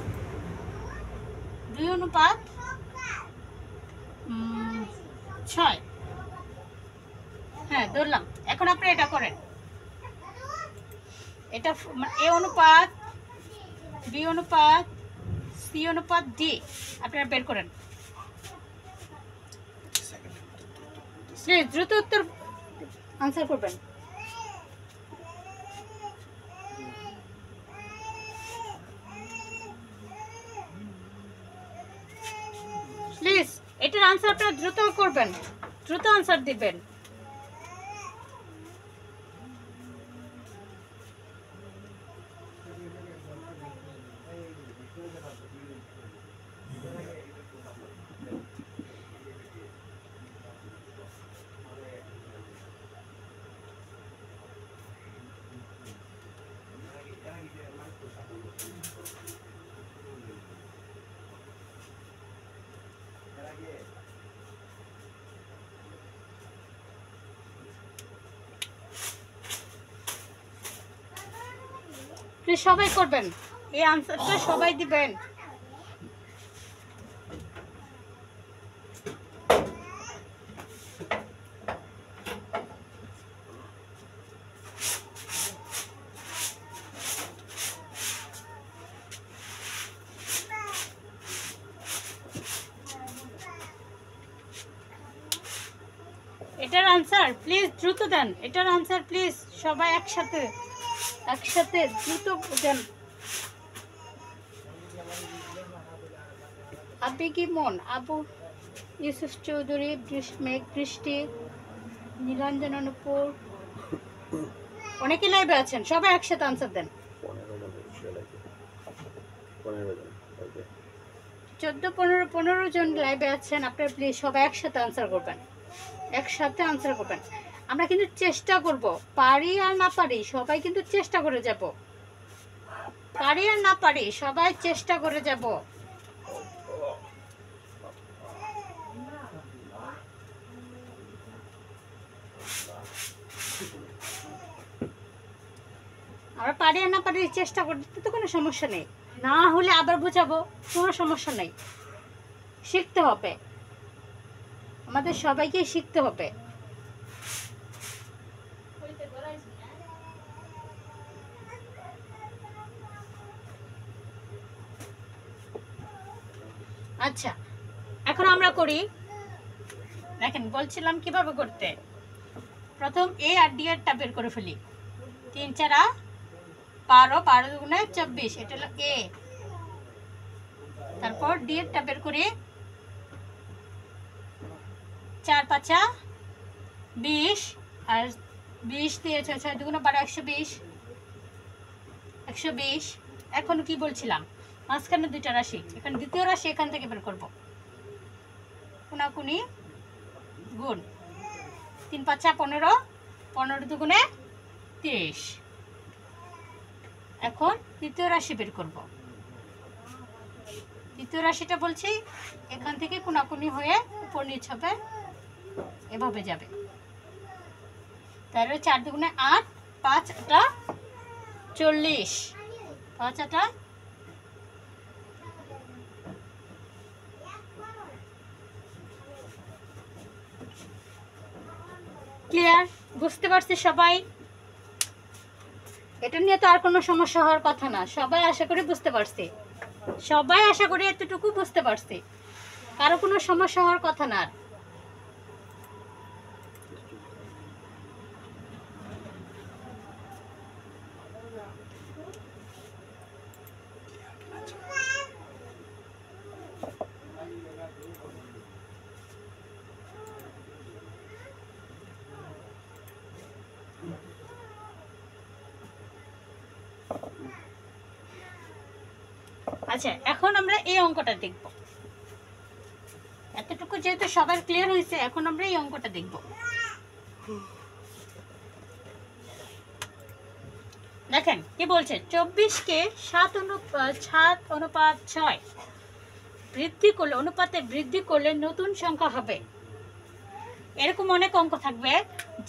2:6। হ্যাঁ ধরলাম। এখন আপনি এটা করেন, এটা এ অনুপাত বি অনুপাত সি অনুপাত ডি আপনারা বের করেন। দ্রুত উত্তর আনসার করবেন। প্লিজ এটার আনসার আপনারা দ্রুত করবেন, দ্রুত আনসার দিবেন। প্লিজ সবাই করবেন, এই আনসারটা সবাই দিবেন। এটার আনসার প্লিজ দ্রুত দেন, এটার আনসার প্লিজ সবাই একসাথে দ্রুত দেন। আপনি কি মন, আবু ইউসুফ চৌধুরী, মেঘ বৃষ্টি, নীলাঞ্জন অনুপুর, অনেকে লাইভে আছেন, সবাই একসাথে আনসার দেন। 14-15 জন লাইভে আছেন, আপনারা প্লিজ সবাই একসাথে আনসার করবেন, একসাথে আনসার করবেন। আমরা কিন্তু চেষ্টা করব, পারি আর না পারি সবাই কিন্তু চেষ্টা করে যাব, পারি আর না পারি সবাই চেষ্টা করে যাব। আমরা পারি আর না পারি চেষ্টা করতে তো কোনো সমস্যা নেই, না হলে আবার বুঝাবো, কোনো সমস্যা নেই। শিখতে হবে, আমাদের সবাইকে শিখতে হবে। আচ্ছা, এখন আমরা করি, দেখেন বলছিলাম কিভাবে করতে। প্রথম এ আর ডি এরটা বের করে ফেলি। 3-4 12, 12 দুগুণে 24, এটা হলো এ। তারপর ডি এরটা বের করি, 4-5 20, আর 20 দিয়ে 6 দুগুণে 12, 120, 120। এখন কি বলছিলাম, মাঝখানে দুইটা রাশি, এখানে দ্বিতীয় রাশি এখান থেকে বের করবো, কোনাকুনি গুণ। 3-5 15, 15 দুগুণে 30। এখন তৃতীয় রাশি বের করব। তৃতীয় রাশিটা বলছি এখান থেকে কোনাকুনি হয়ে উপর নিচ হবে, এভাবে যাবে। তাহলে 4 দুগুণে 8, 5 8 40, 5 8 ক্লিয়ার? বুঝতে পারছি সবাই? এটা নিয়ে তো আর কোনো সমস্যা হওয়ার কথা না, সবাই আশা করি বুঝতে পারছি, সবাই আশা করি এতটুকু বুঝতে পারছি, কারো কোনো সমস্যা হওয়ার কথা না। আচ্ছা, এখন আমরা এই অঙ্কটা দেখব। এতটুকু যেহেতু সবার ক্লিয়ার হয়েছে, এখন আমরা এই অঙ্কটা দেখব। দেখেন কি বলছে, 24কে 7:6 বৃদ্ধি করলে, অনুপাতে বৃদ্ধি করলে নতুন সংখ্যা হবে। এরকম অনেক অঙ্ক থাকবে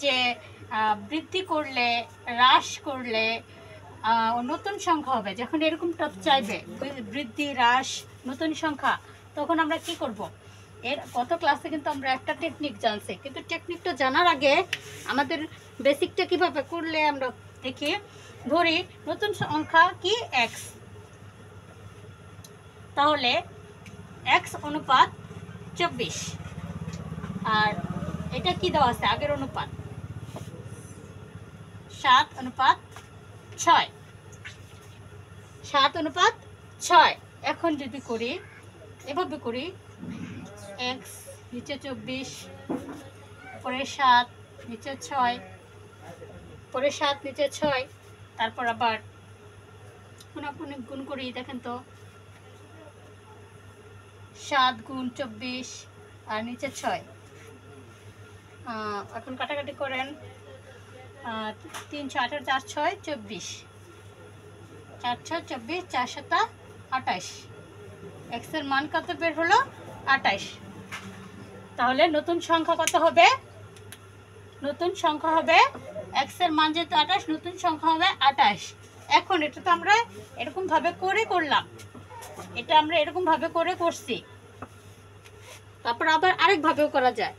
যে বৃদ্ধি করলে, হ্রাস করলে নতুন সংখ্যা হবে। যখন এরকম টপ চাইবে বৃদ্ধি, হ্রাস, নতুন সংখ্যা, তখন আমরা কি করব? এর গত ক্লাসে কিন্তু আমরা একটা টেকনিক জানছি, কিন্তু টেকনিকটা জানার আগে আমাদের বেসিকটা কিভাবে করলে আমরা দেখি। ধরি নতুন সংখ্যা কি x, তাহলে x অনুপাত 24, আর এটা কি দেওয়া আছে আগের অনুপাত 7:6, 7:6। এখন যদি করি, এভাবে করি, x নিচে 24, পরে 7 নিচে 6, পরে 7 নিচে 6, তারপর আবার কোন গুণ করি। দেখেন তো 7 গুণ 24 আর নিচে 6। এখন কাটাকাটি করেন, 3 6 18 4 6 24, 4 6 24, 4 7 28। x এর মান কত বের হলো? 28। তাহলে নতুন সংখ্যা কত হবে? নতুন সংখ্যা হবে, x এর মান যেহেতু 28, নতুন সংখ্যা হবে 28। এখন এটা তো আমরা এরকম ভাবে করে করলাম, এটা আমরা এরকম ভাবে করে করছি, তারপর আবার আরেক ভাবেও করা যায়।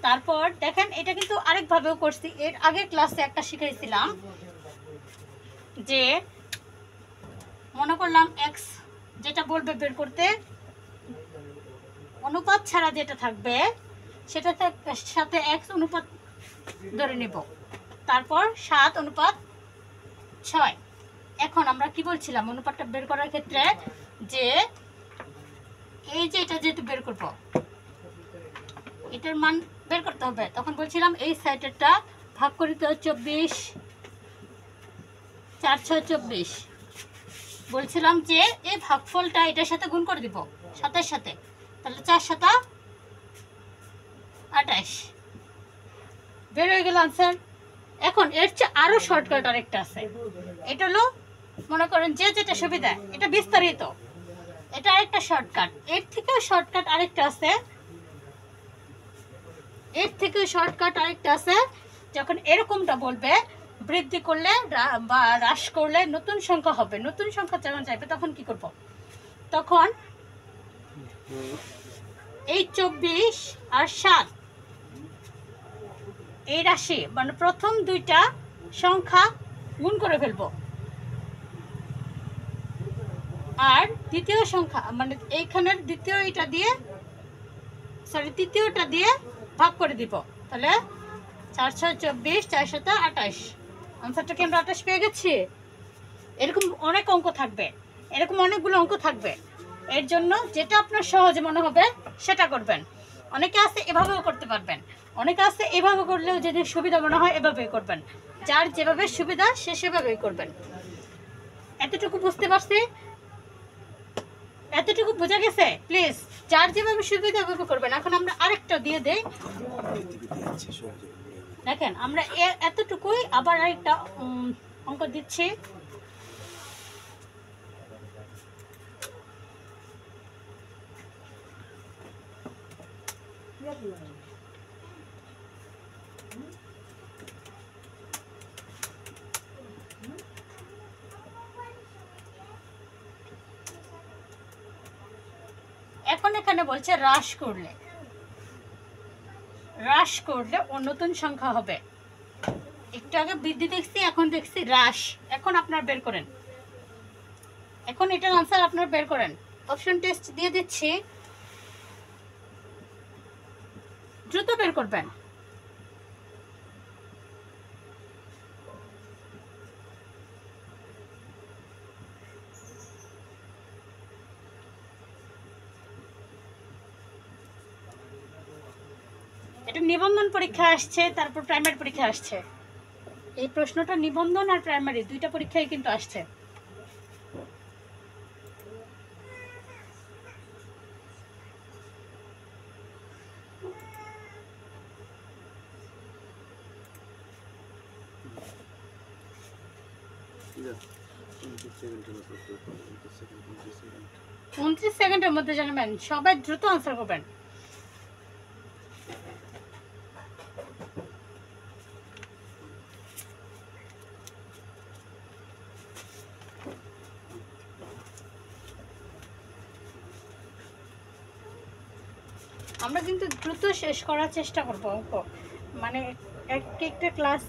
তারপর দেখেন এটা কিন্তু আরেক ভাবেও করছি। এর আগের ক্লাসে একটা শিখাইছিলাম যে মনে করলাম x যেটা বলবে বের করতে, অনুপাত ছাড়া যেটা থাকবে সেটা সাথে x অনুপাত ধরে নেব, তারপর 7:6। এখন আমরা কি বলছিলাম অনুপাতটা বের করার ক্ষেত্রে, যে এই যে এটা যেহেতু বের করব, এটার মান বের করতে হবে, তখন বলছিলাম এই সাইডেরটা ভাগ করে দিতে 24, 4 6 24। বলছিলাম যে এই ভাগফলটা এটার সাথে গুণ করে দিব, 7 সাথে, তাহলে 4 7 28 বের হয়ে গেল আনসার। এখন এর চেয়ে আরো শর্টকাট আরেকটা আছে, এটা হলো মনে করেন যে যেটা সুবিধা, এটা বিস্তারিত, এটা আরেকটা শর্টকাট। এর থেকেও শর্টকাট আরেকটা আছে, এর থেকেও শর্টকাট আরেকটা আছে। যখন এরকমটা বলবে বৃদ্ধি করলে বা হ্রাস করলে নতুন সংখ্যা হবে, নতুন সংখ্যা যখন চাইবে তখন কি করব? তখন এই 24 আর 7 এই রাশি মানে প্রথম দুইটা সংখ্যা গুণ করে ফেলবো, আর দ্বিতীয় সংখ্যা মানে এইখানের দ্বিতীয়টা দিয়ে, সরি তৃতীয়টা দিয়ে ভাগ করে দিব। তাহলে 4 6 24, 4 7 28। আনসারটা কি আমরা 28 পেয়ে গেছি? এরকম অনেক অঙ্ক থাকবে, এরকম অনেকগুলো অঙ্ক থাকবে। এর জন্য যেটা আপনার সহজে মনে হবে সেটা করবেন। অনেকে আছে এভাবেও করতে পারবেন, অনেকে আছে এভাবে করলেও যদি সুবিধা মনে হয় এভাবেই করবেন। যার যেভাবে সুবিধা সে সেভাবেই করবেন। এতটুকু বুঝতে পারছি? এতটুকু বোঝা গেছে? প্লিজ যার যেভাবে সুবিধা ওভাবে করবেন। এখন আমরা আরেকটা দিয়ে দেই। দেখেন আমরা এতটুকুই আবার আরেকটা অঙ্ক দিচ্ছি। এখন এখানে বলছে হ্রাস করলে ও নতুন সংখ্যা হবে। একটু আগে বৃদ্ধি দেখছি, এখন দেখছি হ্রাস। এখন আপনারা বের করেন, এখন এটার আনসার আপনারা বের করেন। অপশন টেস্ট দিয়ে দিচ্ছি, দ্রুত বের করবেন। এটা নিবন্ধন পরীক্ষা আসছে, তারপর প্রাইমারি পরীক্ষা আসছে। এই প্রশ্নটা নিবন্ধন আর প্রাইমারি দুইটা পরীক্ষায় কিন্তু আসছে। 29 সেকেন্ডের মধ্যে জানাবেন, সবাই দ্রুত আনসার করবেন। আমরা কিন্তু দ্রুত শেষ করার চেষ্টা করব অঙ্ক, মানে একটা ক্লাস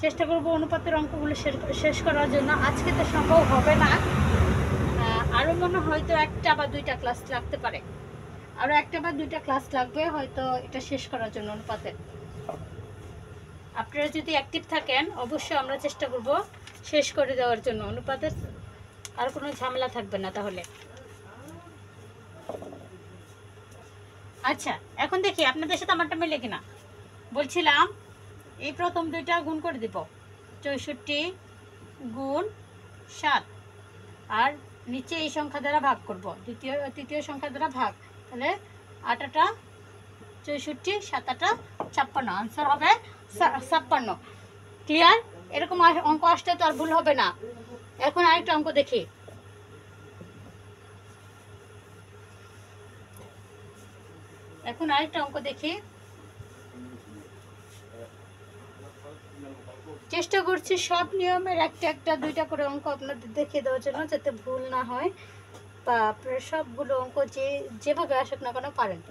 চেষ্টা করব অনুপাতের অঙ্কগুলো শেষ করার জন্য। আজকে তো সম্ভব হবে না, আরও মনে হয়তো একটা বা দুইটা ক্লাস লাগতে পারে, আরও একটা বা দুইটা ক্লাস লাগবে হয়তো এটা শেষ করার জন্য অনুপাতের। আপনারা যদি অ্যাক্টিভ থাকেন অবশ্যই আমরা চেষ্টা করব শেষ করে দেওয়ার জন্য অনুপাতের, আর কোনো ঝামেলা থাকবে না তাহলে। আচ্ছা এখন দেখি আপনাদের সাথে আমারটা মিলে কিনা। বলছিলাম এই প্রথম দুইটা গুণ করে দিব, 64 গুণ 7, আর নিচে এই সংখ্যা দ্বারা ভাগ করব, তৃতীয় সংখ্যা দ্বারা ভাগ, তাহলে 8 8 64, 7 8 56, আনসার হবে 56। ক্লিয়ার? এরকম অঙ্ক আসলে তো আর ভুল হবে না। এখন আরেকটা অঙ্ক দেখি। চেষ্টা করছি সব নিয়মের একটা দুইটা করে অঙ্ক আপনাদের দেখিয়ে দেওয়ার জন্য, যাতে ভুল না হয়, বা আপনারা সবগুলো অঙ্ক যেভাবে আসুক না কেন পারেন।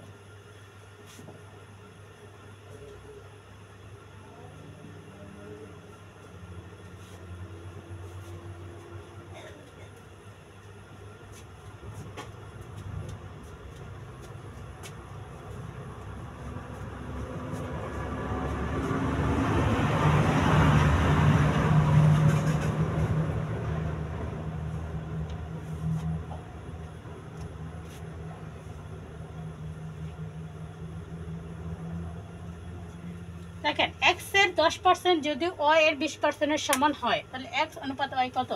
দেখেন x এর 10% যদি y এর 20%-এর সমান হয় তাহলে x অনুপাত y কত?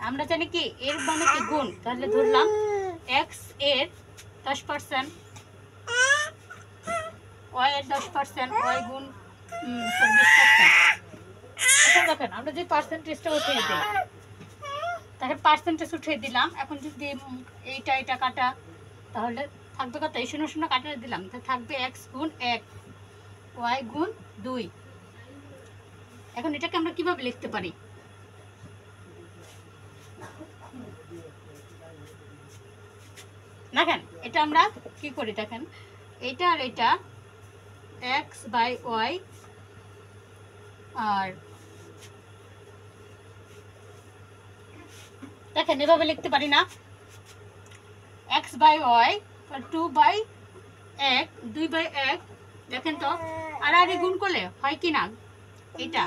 আমরা জানি কি এর মানে কি গুণ, তাহলে ধরলাম x এর 10%, y এর 10%, y গুণ 20%। আচ্ছা দেখেন আমরা যদি পার্সেন্টেজটা উঠিয়ে দিই, তাহলে পার্সেন্টেজ উঠিয়ে দিলাম। এখন যদি এইটা কাটা, তাহলে থাকবে কত? এই 0 0 কাটা দিলাম, তাহলে থাকবে x গুণ 1, y গুণ 2। এখন এটাকে আমরা কিভাবে লিখতে পারি? দেখেন এটা আমরা কি করি, দেখেন এটা আর এটা x বাই y, আর দেখেন এভাবে লিখতে পারি না, x by y 2 by 1, 2 by 1। দেখেন তো আর গুণ করলে হয় কি না, এটা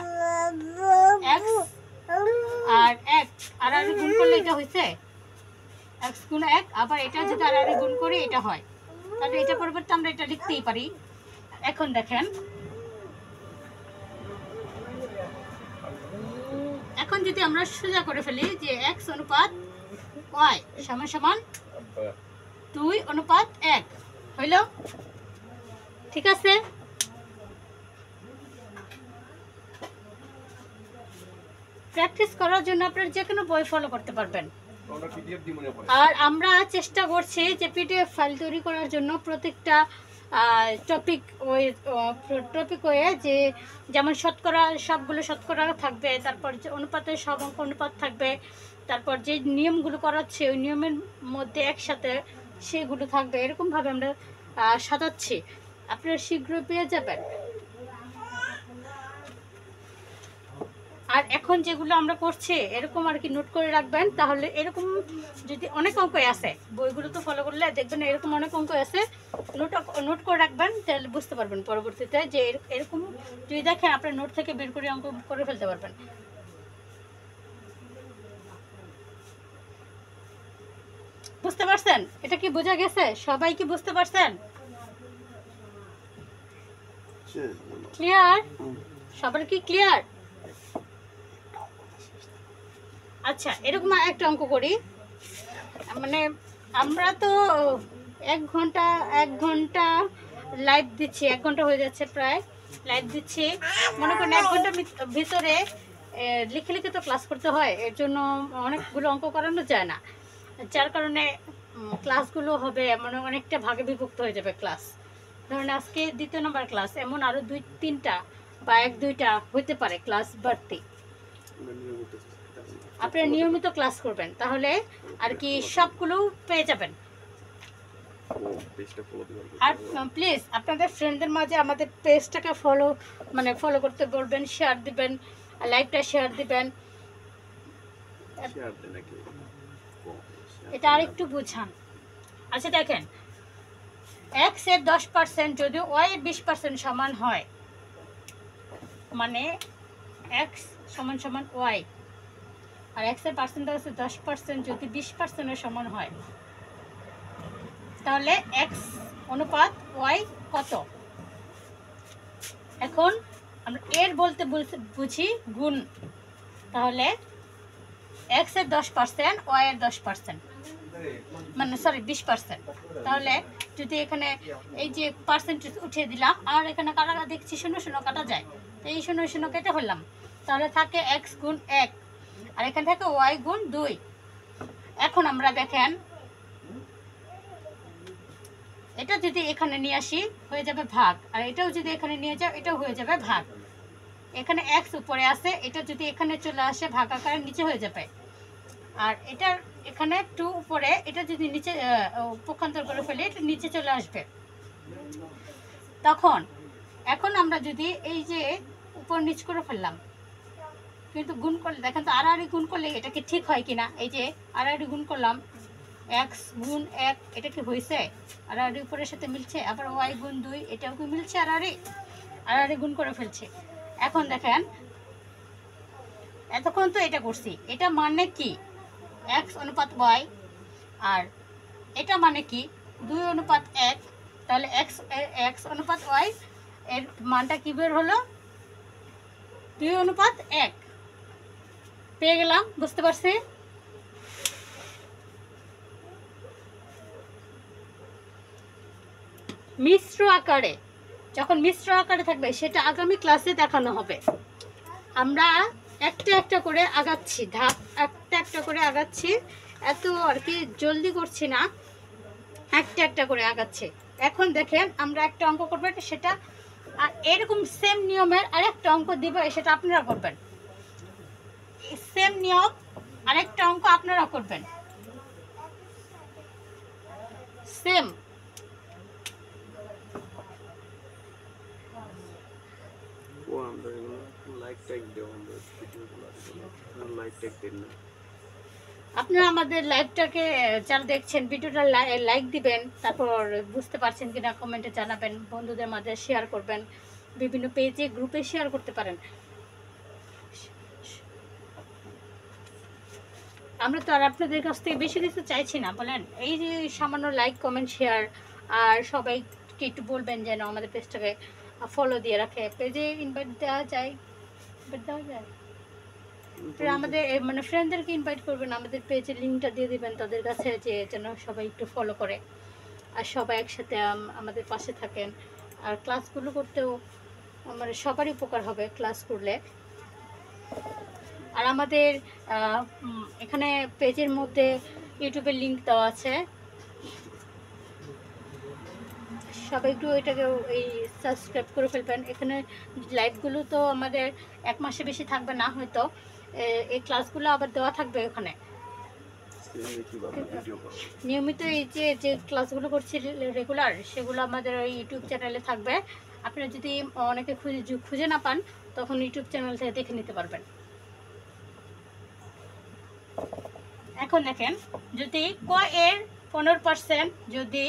x আর 1 আর গুণ করলে এটা হইছে x গুণ 1, আবার এটা যদি আর গুণ করি এটা হয়, তাহলে এটা পরিবর্তে আমরা এটা লিখতেই পারি। এখন দেখেন এখন যদি আমরা সোজা করে ফেলি যে x অনুপাত y সমান সমান 2 অনুপাত 1 হইল, ঠিক আছে? প্র্যাকটিস করার জন্য আপনারা যে কোনো বই ফলো করতে পারবেন। আর আমরা চেষ্টা করছি যে পিডিএফ ফাইল তৈরি করার জন্য প্রত্যেকটা টপিক ওয়ে যে যেমন শতকরা, সবগুলো শতকরা থাকবে, তারপর যে অনুপাতের সব অঙ্ক অনুপাত থাকবে, তারপর যে নিয়মগুলো করাচ্ছে ওই নিয়মের মধ্যে একসাথে সেগুলো থাকবে, এরকমভাবে আমরা সাজাচ্ছি। আপনারা শীঘ্রই পেয়ে যাবেন। আর এখন যেগুলো আমরা করছি এরকম আর কি নোট করে রাখবেন, তাহলে এরকম যদি অনেক অঙ্ক আছে বইগুলো তো ফলো করলে দেখবেন এরকম অনেক অঙ্ক আছে, নোট করে রাখবেন, তাহলে বুঝতে পারবেন পরবর্তীতে যে এরকম যদি দেখেন আপনার নোট থেকে বের করে অঙ্ক করে ফেলতে পারবেন। বুঝতে পারছেন? এটা কি বোঝা গেছে? সবাই কি বুঝতে পারছেন? ক্লিয়ার? সবার কি ক্লিয়ার? আচ্ছা এরকম একটা অঙ্ক করি, মানে আমরা তো 1 ঘন্টা লাইভ দিচ্ছি, 1 ঘন্টা হয়ে যাচ্ছে প্রায়। লাইভ দিচ্ছি, মনে করেন 1 ঘন্টার ভিতরে লিখে লিখে তো ক্লাস করতে হয়, এর জন্য অনেকগুলো অঙ্ক করানো যায় না, যার কারণে ক্লাসগুলো হবে মানে অনেকটা ভাগে বিভক্ত হয়ে যাবে ক্লাস। ধরুন আজকে 2য় নম্বর ক্লাস, এমন আরও 2-3টা বা 1-2টা হতে পারে ক্লাস বাড়তি। আপনারা নিয়মিত ক্লাস করবেন, তাহলে আর কি সবগুলো পেয়ে যাবেন। আর প্লিজ আপনাদের ফ্রেন্ডদের মাঝে আমাদের পেজটাকে ফলো করতে বলবেন, শেয়ার দিবেন, লাইভটা শেয়ার দিবেন। এটা আর একটু বুঝান। আচ্ছা দেখেন, x এর 10% যদি y এর 20% সমান হয়, মানে x সমান সমান y, আর x এর পার্সেন্টেজ আছে 10% যদি 20% সমান হয়, তাহলে x অনুপাত y কত? এখন আমরা এর বলতে বুঝি গুণ, তাহলে x এর 10% y এর 10%, মানে সরি 20%। তাহলে যদি এখানে এই যে পার্সেন্টেজ উঠিয়ে দিলাম, আর এখানে কাটা দেখছি 0 কাটা যায়, তো এই 0 কেটে হলাম, তাহলে থাকে x গুণ 1, আর এখানে থাকে y গুণ 2। এখন আমরা দেখেন এটা যদি এখানে নিয়ে আসি হয়ে যাবে ভাগ, আর এটাও যদি এখানে নিয়ে যাও এটাও হয়ে যাবে ভাগ। এখানে x উপরে আছে, এটা যদি এখানে চলে আসে ভাগ আকারে নিচে হয়ে যাবে, আর এটার এখানে 2 উপরে, এটা যদি নিচে পক্ষান্তর করে ফেলে এটা নিচে চলে আসবে। এখন আমরা যদি এই যে উপর নিচ করে ফেললাম, কিন্তু গুণ করলে দেখেন তো আড়াআড়ি গুণ করলে এটা কি ঠিক হয় কিনা, এই যে আড়াআড়ি গুণ করলাম x গুণ 1, এটা কি হয়েছে? আড়াআড়ি উপরের সাথে মিলছে। আবার y গুণ 2, এটাও কি মিলছে? আড়াআড়ি গুণ করে ফেলছে। এখন দেখেন এতক্ষণ তো এটা করছি, এটা মানে কি x অনুপাত y, আর এটা মানে কি 2 অনুপাত 1, তাহলে x অনুপাত y এর মানটা কি বের হলো? 2 অনুপাত 1 পেয়ে গেলাম, বুঝতে পারছি? মিশ্র আকারে, যখন মিশ্র আকারে থাকবে সেটা আগামী ক্লাসে দেখানো হবে। আমরা একটা একটা করে আগাচ্ছি, ধাপ একটা করে আগাচ্ছি, এত আর কি জলদি করছি না, একটা একটা করে আগাচ্ছি। এখন দেখেন আমরা একটা অঙ্ক করবো, সেটা আর এরকম সেম নিয়মের আরেকটা অঙ্ক দিব, সেটা আপনারা করবেন। সেম নিয়ম আরেকটা অঙ্ক আপনারা করবেন, সেম। আপনারা আমাদের লাইভটাকে যারা দেখছেন ভিডিওটা লাইক দিবেন, তারপর বুঝতে পারছেন কিনা কমেন্টে জানাবেন, বন্ধুদের মাঝে শেয়ার করবেন, বিভিন্ন পেজে গ্রুপে শেয়ার করতে পারেন। আমরা তো আর আপনাদের কাছ থেকে বেশি কিছু চাইছি না, বলেন এই যে সামান্য লাইক কমেন্ট শেয়ার, আর সবাইকে একটু বলবেন যেন আমাদের পেজটাকে ফলো দিয়ে রাখে। পেজে ইনভাইট দেওয়া যায়, আমাদের মানে ফ্রেন্ডদেরকে ইনভাইট করবেন, আমাদের পেজের লিঙ্কটা দিয়ে দিবেন তাদের কাছে, যে যেন সবাই একটু ফলো করে আর সবাই একসাথে আমাদের পাশে থাকেন। আর ক্লাসগুলো করতেও মানে সবারই উপকার হবে ক্লাস করলে। আর আমাদের এখানে পেজের মধ্যে ইউটিউবের লিঙ্ক দেওয়া আছে, সবাই একটু এটাকে এই সাবস্ক্রাইব করে ফেলবেন। এখানে লাইভগুলো তো আমাদের 1 মাসে বেশি থাকবে না, হয়তো এই ক্লাসগুলো আবার দেওয়া থাকবে ওখানে নিয়মিত। এই যে ক্লাসগুলো করছি রেগুলার, সেগুলো আমাদের ওই ইউটিউব চ্যানেলে থাকবে। আপনারা যদি অনেকে খুঁজে না পান, তখন ইউটিউব চ্যানেল থেকে দেখে নিতে পারবেন। এখন দেখেন, যদি ক এর 15%, যদি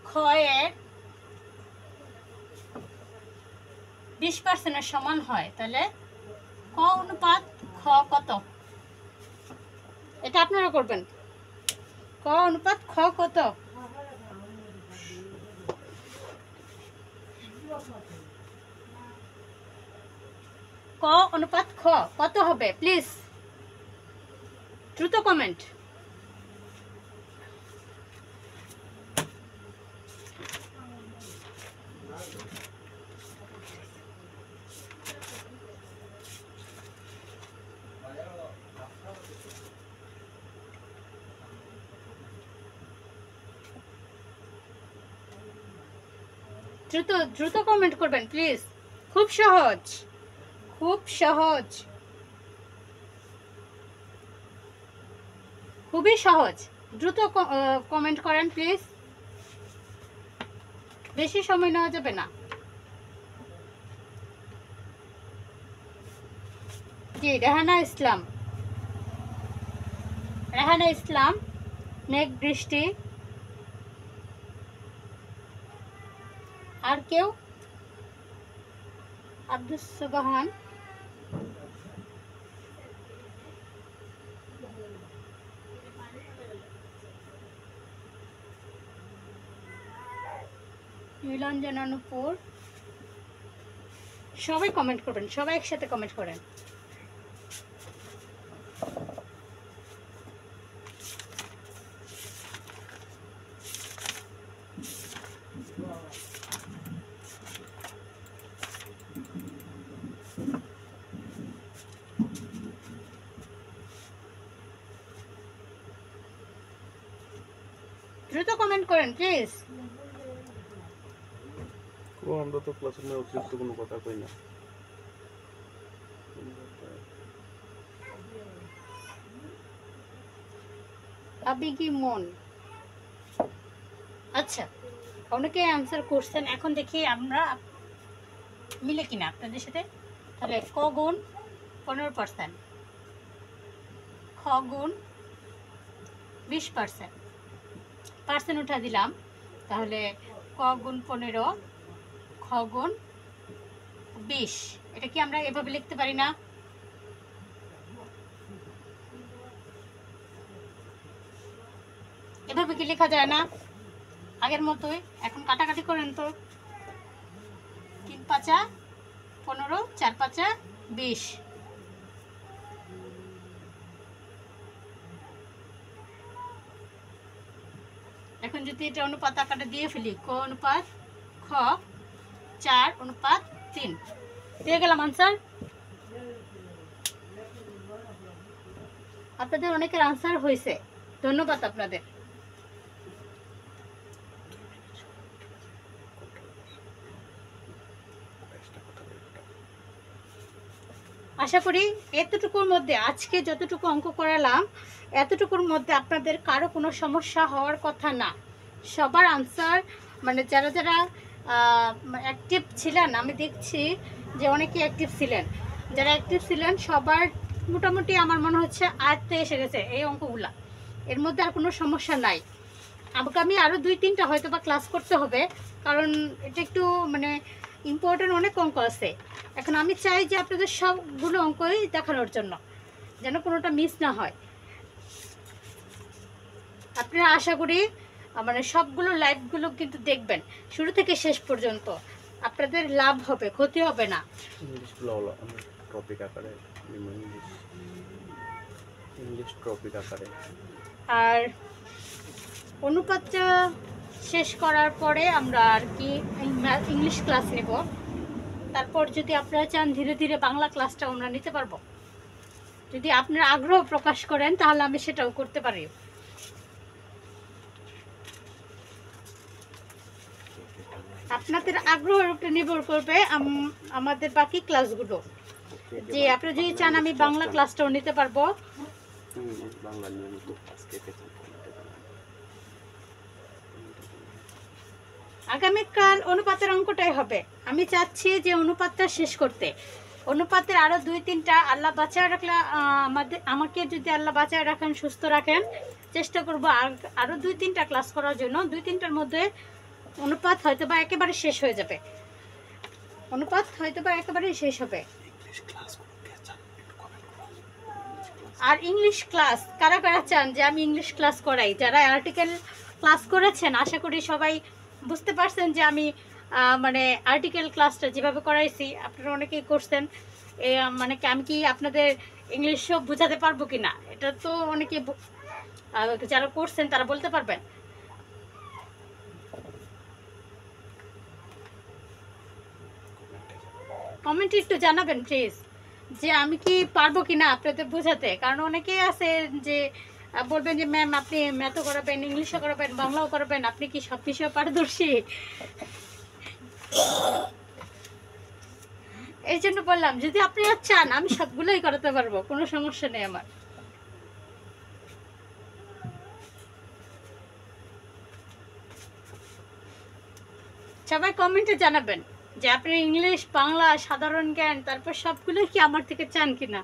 খ এর 20% সমান হয়, তাহলে ক অনুপাত খ কত? এটা আপনারা করবেন। ক অনুপাত খ কত? ক অনুপাত খ কত হবে? প্লিজ দ্রুত কমেন্ট। দ্রুত দ্রুত কমেন্ট করবেন প্লিজ। খুব সহজ, খুব সহজ, খুবই সহজ। দ্রুত কমেন্ট করেন প্লিজ, বেশি সময় নেওয়া যাবে না। জি রেহানা ইসলাম, রেহানা ইসলাম, মেঘ বৃষ্টি। আর কেউ? আব্দুস সুবহান, নীলাঞ্জনা নূপুর। সবাই কমেন্ট করবেন, সবাই একসাথে কমেন্ট করেন। দ্রুত কমেন্ট করেন প্লিজ। আমরা তো ক্লাসের মধ্যে অতিরিক্ত কোনো কথা কই না। আবেগী মন, আচ্ছা অনেকে অ্যান্সার করছেন। এখন দেখি আমরা মিলে কিনা আপনাদের সাথে। তাহলে ক গুণ 15%, খ গুণ 20%, পার্সেন্ট উঠা দিলাম। তাহলে ক গুণ 15, খ গুণ 20। এটা কি আমরা এভাবে লিখতে পারি না? এভাবে কি লেখা যায় না আগের মতোই? এখন কাটাকাটি করেন তো। 3 5 15, 4 5 20। এখন যদি এটা অনুপাত আকারে দিয়ে ফেলি, ক অনুপাত খ 4 অনুপাত 3, দিয়ে গেলাম আনসার। আপনাদের অনেকের আনসার হয়েছে, ধন্যবাদ আপনাদের। আশা করি এতটুকুর মধ্যে, আজকে যতটুকু অঙ্ক করালাম এতটুকুর মধ্যে আপনাদের কারো কোনো সমস্যা হওয়ার কথা না। সবার আনসার, মানে যারা যারা অ্যাক্টিভ ছিলেন, আমি দেখছি যে অনেকেই অ্যাক্টিভ ছিলেন, যারা অ্যাক্টিভ ছিলেন সবার মোটামুটি আমার মনে হচ্ছে আয়ত্তে এসে গেছে এই অঙ্কগুলা। এর মধ্যে আর কোনো সমস্যা নাই। আমাকে আমি আরও 2-3টা হয়তো বা ক্লাস করতে হবে, কারণ এটা একটু মানে ইম্পর্টেন্ট অনেক অঙ্ক আছে। এখন আমি চাই যে আপনাদের সবগুলো অঙ্কই দেখানোর জন্য, যেন কোনোটা মিস না হয়। আপনারা আশা করি মানে সবগুলো লাইভগুলো কিন্তু দেখবেন শুরু থেকে শেষ পর্যন্ত, আপনাদের লাভ হবে, ক্ষতি হবে না। আর অনুপাতটা শেষ করার পরে আমরা আর কি ইংলিশ ক্লাস নেব। তারপর যদি আপনারা চান ধীরে ধীরে বাংলা ক্লাসটা আমরা নিতে পারবো। যদি আপনারা আগ্রহ প্রকাশ করেন তাহলে আমি সেটাও করতে পারি। আপনাদের আগ্রহের উপরে নির্ভর করবে আমাদের বাকি ক্লাসগুলো। যে আপনারা যদি চান আমি বাংলা ক্লাসটাও নিতে পারবো। আগামীকাল অনুপাতের অঙ্কটাই হবে। আমি চাচ্ছি যে অনুপাতটা শেষ করতে। অনুপাতের আরও 2-3টা আল্লাহ বাঁচায় রাখলে, আমাকে যদি আল্লাহ বাঁচায় রাখেন, সুস্থ রাখেন, চেষ্টা করব আরও 2-3টা ক্লাস করার জন্য। 2-3টার মধ্যে অনুপাত হয়তো বা একেবারে শেষ হয়ে যাবে। অনুপাত হয়তো বা একেবারেই শেষ হবে। আর ইংলিশ ক্লাস কারা কারা চান যে আমি ইংলিশ ক্লাস করাই? যারা আর্টিকেল ক্লাস করেছেন আশা করি সবাই বুঝতে পারছেন যে আমি মানে আর্টিকেল ক্লাসটা যেভাবে করাইছি আপনারা অনেকেই করছেন। মানে আমি কি আপনাদের ইংলিশও বোঝাতে পারবো কি না এটা তো অনেকে যারা করছেন তারা বলতে পারবেন। কমেন্টে একটু জানাবেন প্লিজ যে আমি কি পারবো কি না আপনাদের বোঝাতে। কারণ অনেকেই আছে যে বলবেন যে ম্যাম আপনি ম্যাথও করাবেন, ইংলিশও করাবেন, বাংলাও করাবেন, আপনি কি সব বিষয়ে পারদর্শী? এই জন্য বললাম যদি আপনারা চান আমি সবগুলোই করাতে পারবো, কোনো সমস্যা নেই আমার। সবাই কমেন্টে জানাবেন যে আপনি ইংলিশ, বাংলা, সাধারণ জ্ঞান, তারপর সবগুলো কি আমার থেকে চান কিনা।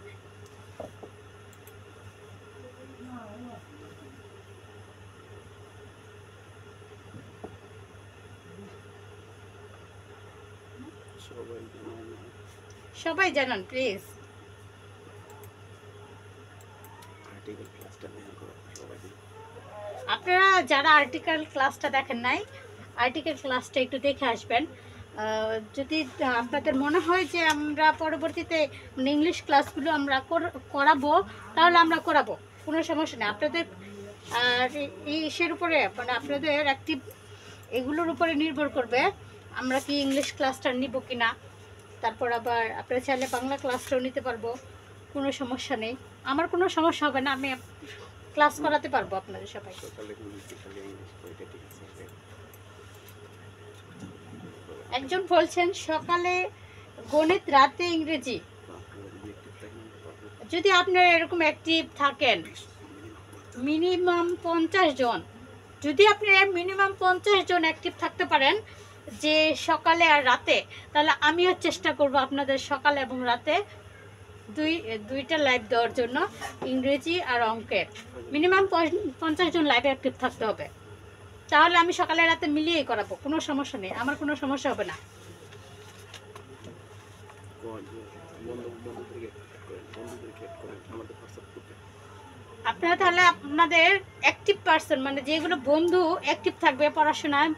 সবাই জানান প্লিজ। আপনারা যারা আর্টিকেল ক্লাসটা দেখেন নাই, আর্টিকেল ক্লাসটা একটু দেখে আসবেন। যদি আপনাদের মনে হয় যে আমরা পরবর্তীতে ইংলিশ ক্লাসগুলো আমরা করাবো, তাহলে আমরা করাবো, কোনো সমস্যা নেই। আপনাদের এই ইসের উপরে মানে আপনাদের অ্যাক্টিভ এগুলোর উপরে নির্ভর করবে আমরা কি ইংলিশ ক্লাসটা নিব কি না। তারপর আবার আপনারা চাইলে বাংলা ক্লাসটাও নিতে পারবো, কোনো সমস্যা নেই। আমার কোনো সমস্যা হবে না, আমি ক্লাস করাতে পারবো আপনাদের সবাই। একজন বলছেন সকালে গণিত, রাতে ইংরেজি। যদি আপনারা এরকম অ্যাক্টিভ থাকেন মিনিমাম 50 জন, যদি আপনারা মিনিমাম 50 জন অ্যাক্টিভ থাকতে পারেন যে সকালে আর রাতে, তাহলে আমিও চেষ্টা করব আপনাদের সকালে এবং রাতে দুইটা লাইভ দেওয়ার জন্য, ইংরেজি আর অঙ্কের। মিনিমাম 50 জন লাইভে অ্যাক্টিভ থাকতে হবে, তাহলে আমি সকালে রাতে মিলিয়েই করাবো, কোনো সমস্যা নেই, আমার কোনো সমস্যা হবে না। আপনারা তাহলে আপনাদের অ্যাক্টিভ পার্সন মানে যেগুলো বন্ধু অ্যাক্টিভ থাকবে পড়াশোনায়,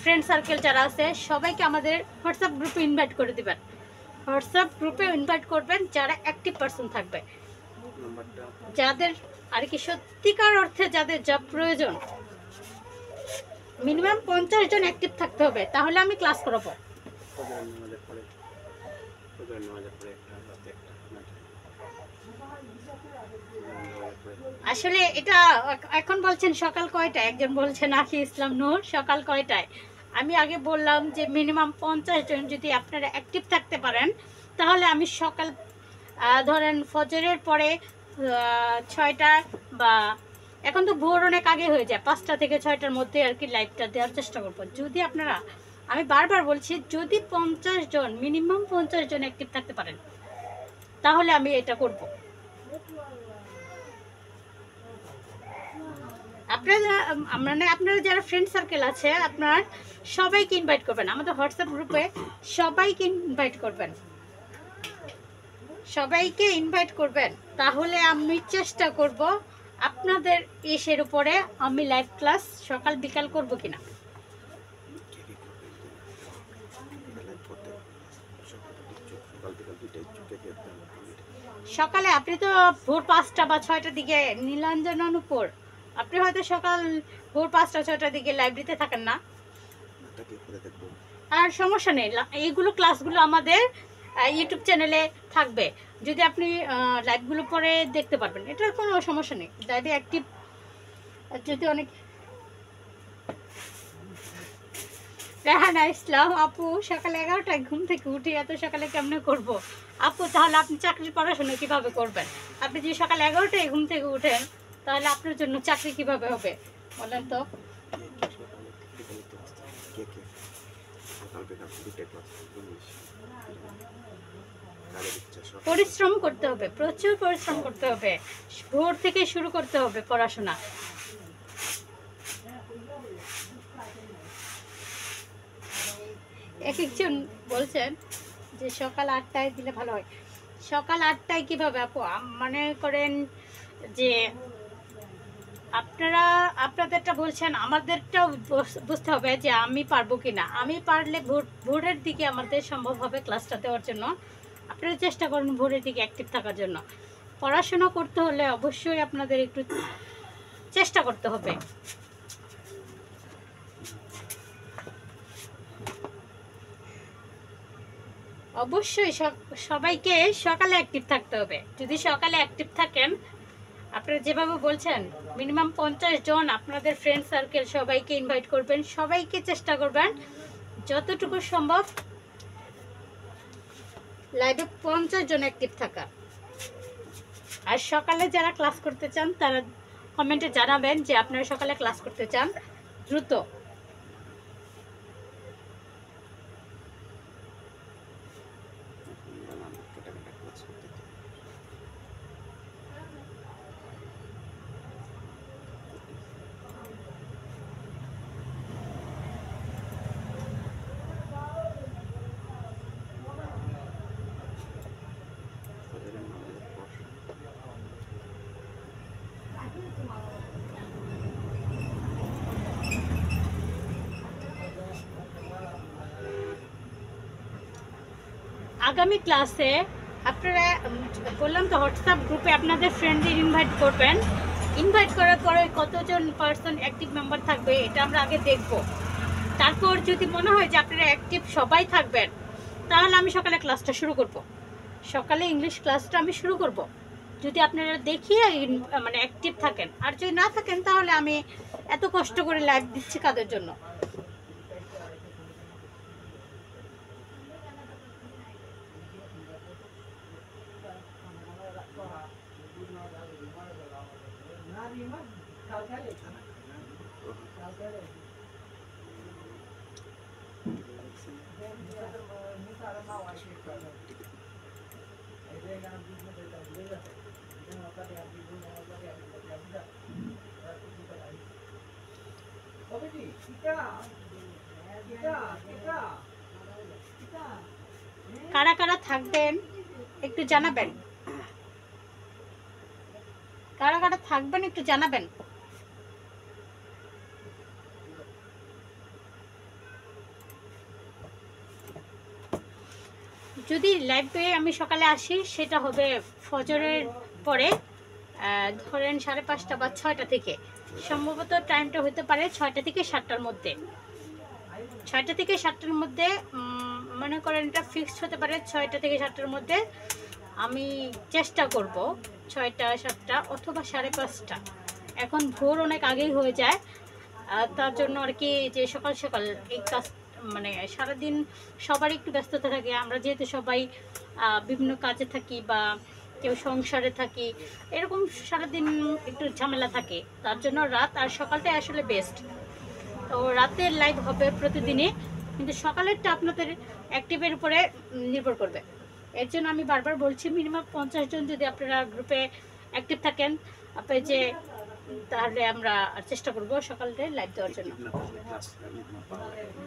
ফ্রেন্ড সার্কেল যারা আছে সবাইকে আমাদের হোয়াটসঅ্যাপ গ্রুপে ইনভাইট করে দিবেন। হোয়াটসঅ্যাপ গ্রুপে ইনভাইট করবেন যারা অ্যাক্টিভ পার্সন থাকবে, যাদের আর কি সত্যিকার অর্থে যাদের জব প্রয়োজন। মিনিমাম 50 জন অ্যাক্টিভ থাকতে হবে, তাহলে আমি ক্লাস করাবো। আসলে এটা এখন বলছেন সকাল কয়টায়, একজন বলছেন আখি ইসলাম নূর সকাল কয়টায়। আমি আগে বললাম যে মিনিমাম 50 জন যদি আপনারা অ্যাক্টিভ থাকতে পারেন, তাহলে আমি সকাল ধরেন ফজরের পরে 6টা বা এখন তো ভোর অনেক আগে হয়ে যায়, 5টা থেকে 6টার মধ্যে আর কি লাইভটা দেওয়ার চেষ্টা করবো। যদি আপনারা, আমি বারবার বলছি, যদি 50 জন মিনিমাম 50 জন অ্যাক্টিভ থাকতে পারেন, তাহলে আমি এটা করব। আপনারা যারা ফ্রেন্ড সার্কেল আছে আপনার সবাইকে ইনভাইট করবেন, আমাদের হোয়াটসঅ্যাপ গ্রুপে সবাইকে ইনভাইট করবেন, সবাইকে ইনভাইট করবেন। তাহলে আমি চেষ্টা করব আপনাদের ইসের উপরে আমি লাইভ ক্লাস সকাল বিকাল করব কিনা। সকালে আপনি তো ভোর 5টা বা 6টার দিকে নীলাঞ্জন অনুপুর, আপনি হয়তো সকাল ভোর 5টা 6টার দিকে লাইব্রেরিতে থাকেন না, আর সমস্যা নেই। এইগুলো ক্লাসগুলো আমাদের ইউটিউব চ্যানেলে থাকবে, যদি আপনি লাইভগুলো পরে দেখতে পারবেন, এটার কোনো সমস্যা নেই। লাইভে অ্যাক্টিভ যদি অনেক। রেহানা ইসলাম আপু, সকালে 11টায় ঘুম থেকে উঠে এত সকালে কেমনে করব আপু? তাহলে আপনি চাকরির পড়াশোনা কিভাবে করবেন? আপনি যদি সকাল 11টায় ঘুম থেকে উঠেন, তাহলে আপনার জন্য চাকরি কিভাবে হবে বলেন তো? পরিশ্রম করতে হবে, প্রচুর পরিশ্রম করতে হবে, ভোর থেকে শুরু করতে হবে পড়াশোনা। একজন বলছেন যে সকাল 8টায় দিলে ভালো হয়। সকাল 8টায় কিভাবে আপু? মনে করেন যে আপনারা আপনাদেরটা বলছেন, আমাদেরটাও বুঝতে হবে যে আমি পারবো কিনা। আমি পারলে ভোরের দিকে আমাদের সম্ভব হবে ক্লাসটা দেওয়ার জন্য। আপনারা চেষ্টা করুন ভোরের দিকে অ্যাক্টিভ থাকার জন্য। পড়াশোনা করতে হলে অবশ্যই আপনাদের একটু চেষ্টা করতে হবে। অবশ্যই সবাইকে সকালে অ্যাক্টিভ থাকতে হবে। যদি সকালে অ্যাক্টিভ থাকেন, আপনারা যেভাবে বলছেন মিনিমাম 50 জন আপনাদের ফ্রেন্ড সার্কেল সবাইকে ইনভাইট করবেন, সবাইকে চেষ্টা করবেন যতটুকু সম্ভব লাইভে 50 জন অ্যাক্টিভ থাকা। আর সকালে যারা ক্লাস করতে চান তারা কমেন্টে জানাবেন যে আপনারা সকালে ক্লাস করতে চান দ্রুত। আগামী ক্লাসে আপনারা বললাম তো হোয়াটসঅ্যাপ গ্রুপে আপনাদের ফ্রেন্ডদের ইনভাইট করবেন। ইনভাইট করার পরে কতজন পার্সন অ্যাক্টিভ মেম্বার থাকবে এটা আমরা আগে দেখব। তারপর যদি মনে হয় যে আপনারা অ্যাক্টিভ সবাই থাকবেন তাহলে আমি সকালে ক্লাসটা শুরু করব। সকালে ইংলিশ ক্লাসটা আমি শুরু করব যদি আপনারা দেখিয়ে মানে অ্যাক্টিভ থাকেন। আর যদি না থাকেন তাহলে আমি এত কষ্ট করে লাইভ দিচ্ছি কাদের জন্য। কারা কারা থাকবেন একটু জানাবেন। কারা কারা থাকবেন একটু জানাবেন। যদি লাইভে আমি সকালে আসি সেটা হবে ফজরের পরে, ধরেন 5:30 বা 6টা থেকে। সম্ভবত টাইমটা হতে পারে 6টা থেকে 7টার মধ্যে। 6টা থেকে 7টার মধ্যে মনে করেন এটা ফিক্সড হতে পারে। 6টা থেকে 7টার মধ্যে আমি চেষ্টা করব 6টা 7টা অথবা 5:30। এখন ভোর অনেক আগেই হয়ে যায়, তার জন্য আর কি যে সকাল সকাল এই কাজ মানে সারাদিন সবারই একটু ব্যস্ততা থাকে। আমরা যেহেতু সবাই বিভিন্ন কাজে থাকি বা কেউ সংসারে থাকি, এরকম সারাদিন একটু ঝামেলা থাকে, তার জন্য রাত আর সকালটাই আসলে বেস্ট। তো রাতের লাইভ হবে প্রতিদিনই, কিন্তু সকালেরটা আপনাদের অ্যাক্টিভের উপরে নির্ভর করবে। এর জন্য আমি বারবার বলছি মিনিমাম 50 জন যদি আপনারা গ্রুপে অ্যাক্টিভ থাকেন আপনি যে, তাহলে আমরা চেষ্টা করব সকালে লাইভ দেওয়ার জন্য।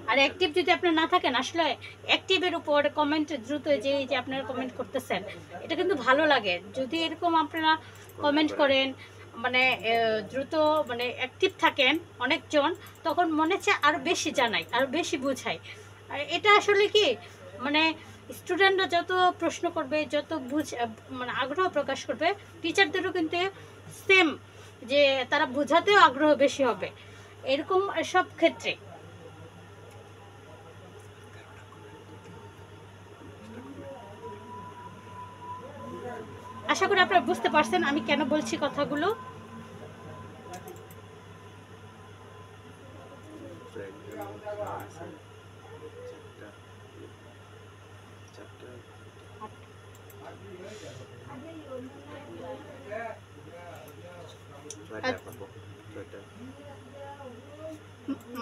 আর অ্যাক্টিভ যদি আপনারা না থাকেন, আসলে অ্যাক্টিভের উপর কমেন্ট দ্রুত যে আপনারা কমেন্ট করতেছেন এটা কিন্তু ভালো লাগে। যদি এরকম আপনারা কমেন্ট করেন মানে দ্রুত মানে অ্যাক্টিভ থাকেন অনেকজন, তখন মনে হচ্ছে আরও বেশি জানাই, আরও বেশি বোঝাই। আর এটা আসলে কি মানে স্টুডেন্টরা যত প্রশ্ন করবে, যত মানে আগ্রহ প্রকাশ করবে, টিচারদেরও কিন্তু সেম যে তারা বোঝাতেও আগ্রহ বেশি হবে, এরকম সব ক্ষেত্রে। আশা করি আপনারা বুঝতে পারছেন আমি কেন বলছি কথাগুলো।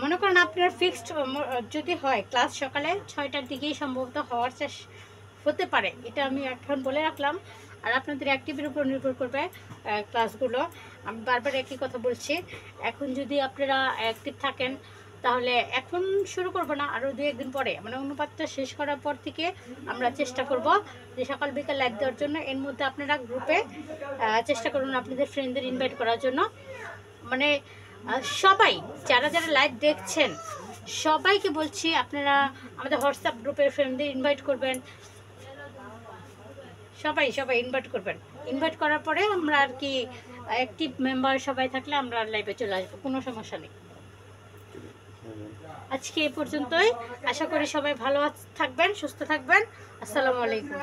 মনে করেন আপনার ফিক্সড যদি হয় ক্লাস সকালে 6টার দিকেই সম্ভবত হওয়ার হতে পারে, এটা আমি এখন বলে রাখলাম। আর আপনাদের অ্যাক্টিভের উপর নির্ভর করবে ক্লাসগুলো। আমি বারবার একই কথা বলছি, এখন যদি আপনারা অ্যাক্টিভ থাকেন তাহলে এখন শুরু করব না, আরও 2-1 দিন পরে, মানে অনুপাতটা শেষ করার পর থেকে আমরা চেষ্টা করব যে সকাল বিকাল লাইভ দেওয়ার জন্য। এর মধ্যে আপনারা গ্রুপে চেষ্টা করুন আপনাদের ফ্রেন্ডদের ইনভাইট করার জন্য। মানে সবাই যারা যারা লাইভ দেখছেন সবাইকে বলছি আপনারা আমাদের হোয়াটসঅ্যাপ গ্রুপের ফ্রেন্ডদের ইনভাইট করবেন। সবাই ইনভাইট করবেন। ইনভাইট করার পরে আমরা আর কি অ্যাক্টিভ মেম্বার সবাই থাকলে আমরা লাইভে চলে আসবো, কোনো সমস্যা নেই। আজকে এই পর্যন্তই। আশা করি সবাই ভালো থাকবেন, সুস্থ থাকবেন। আসসালামু আলাইকুম।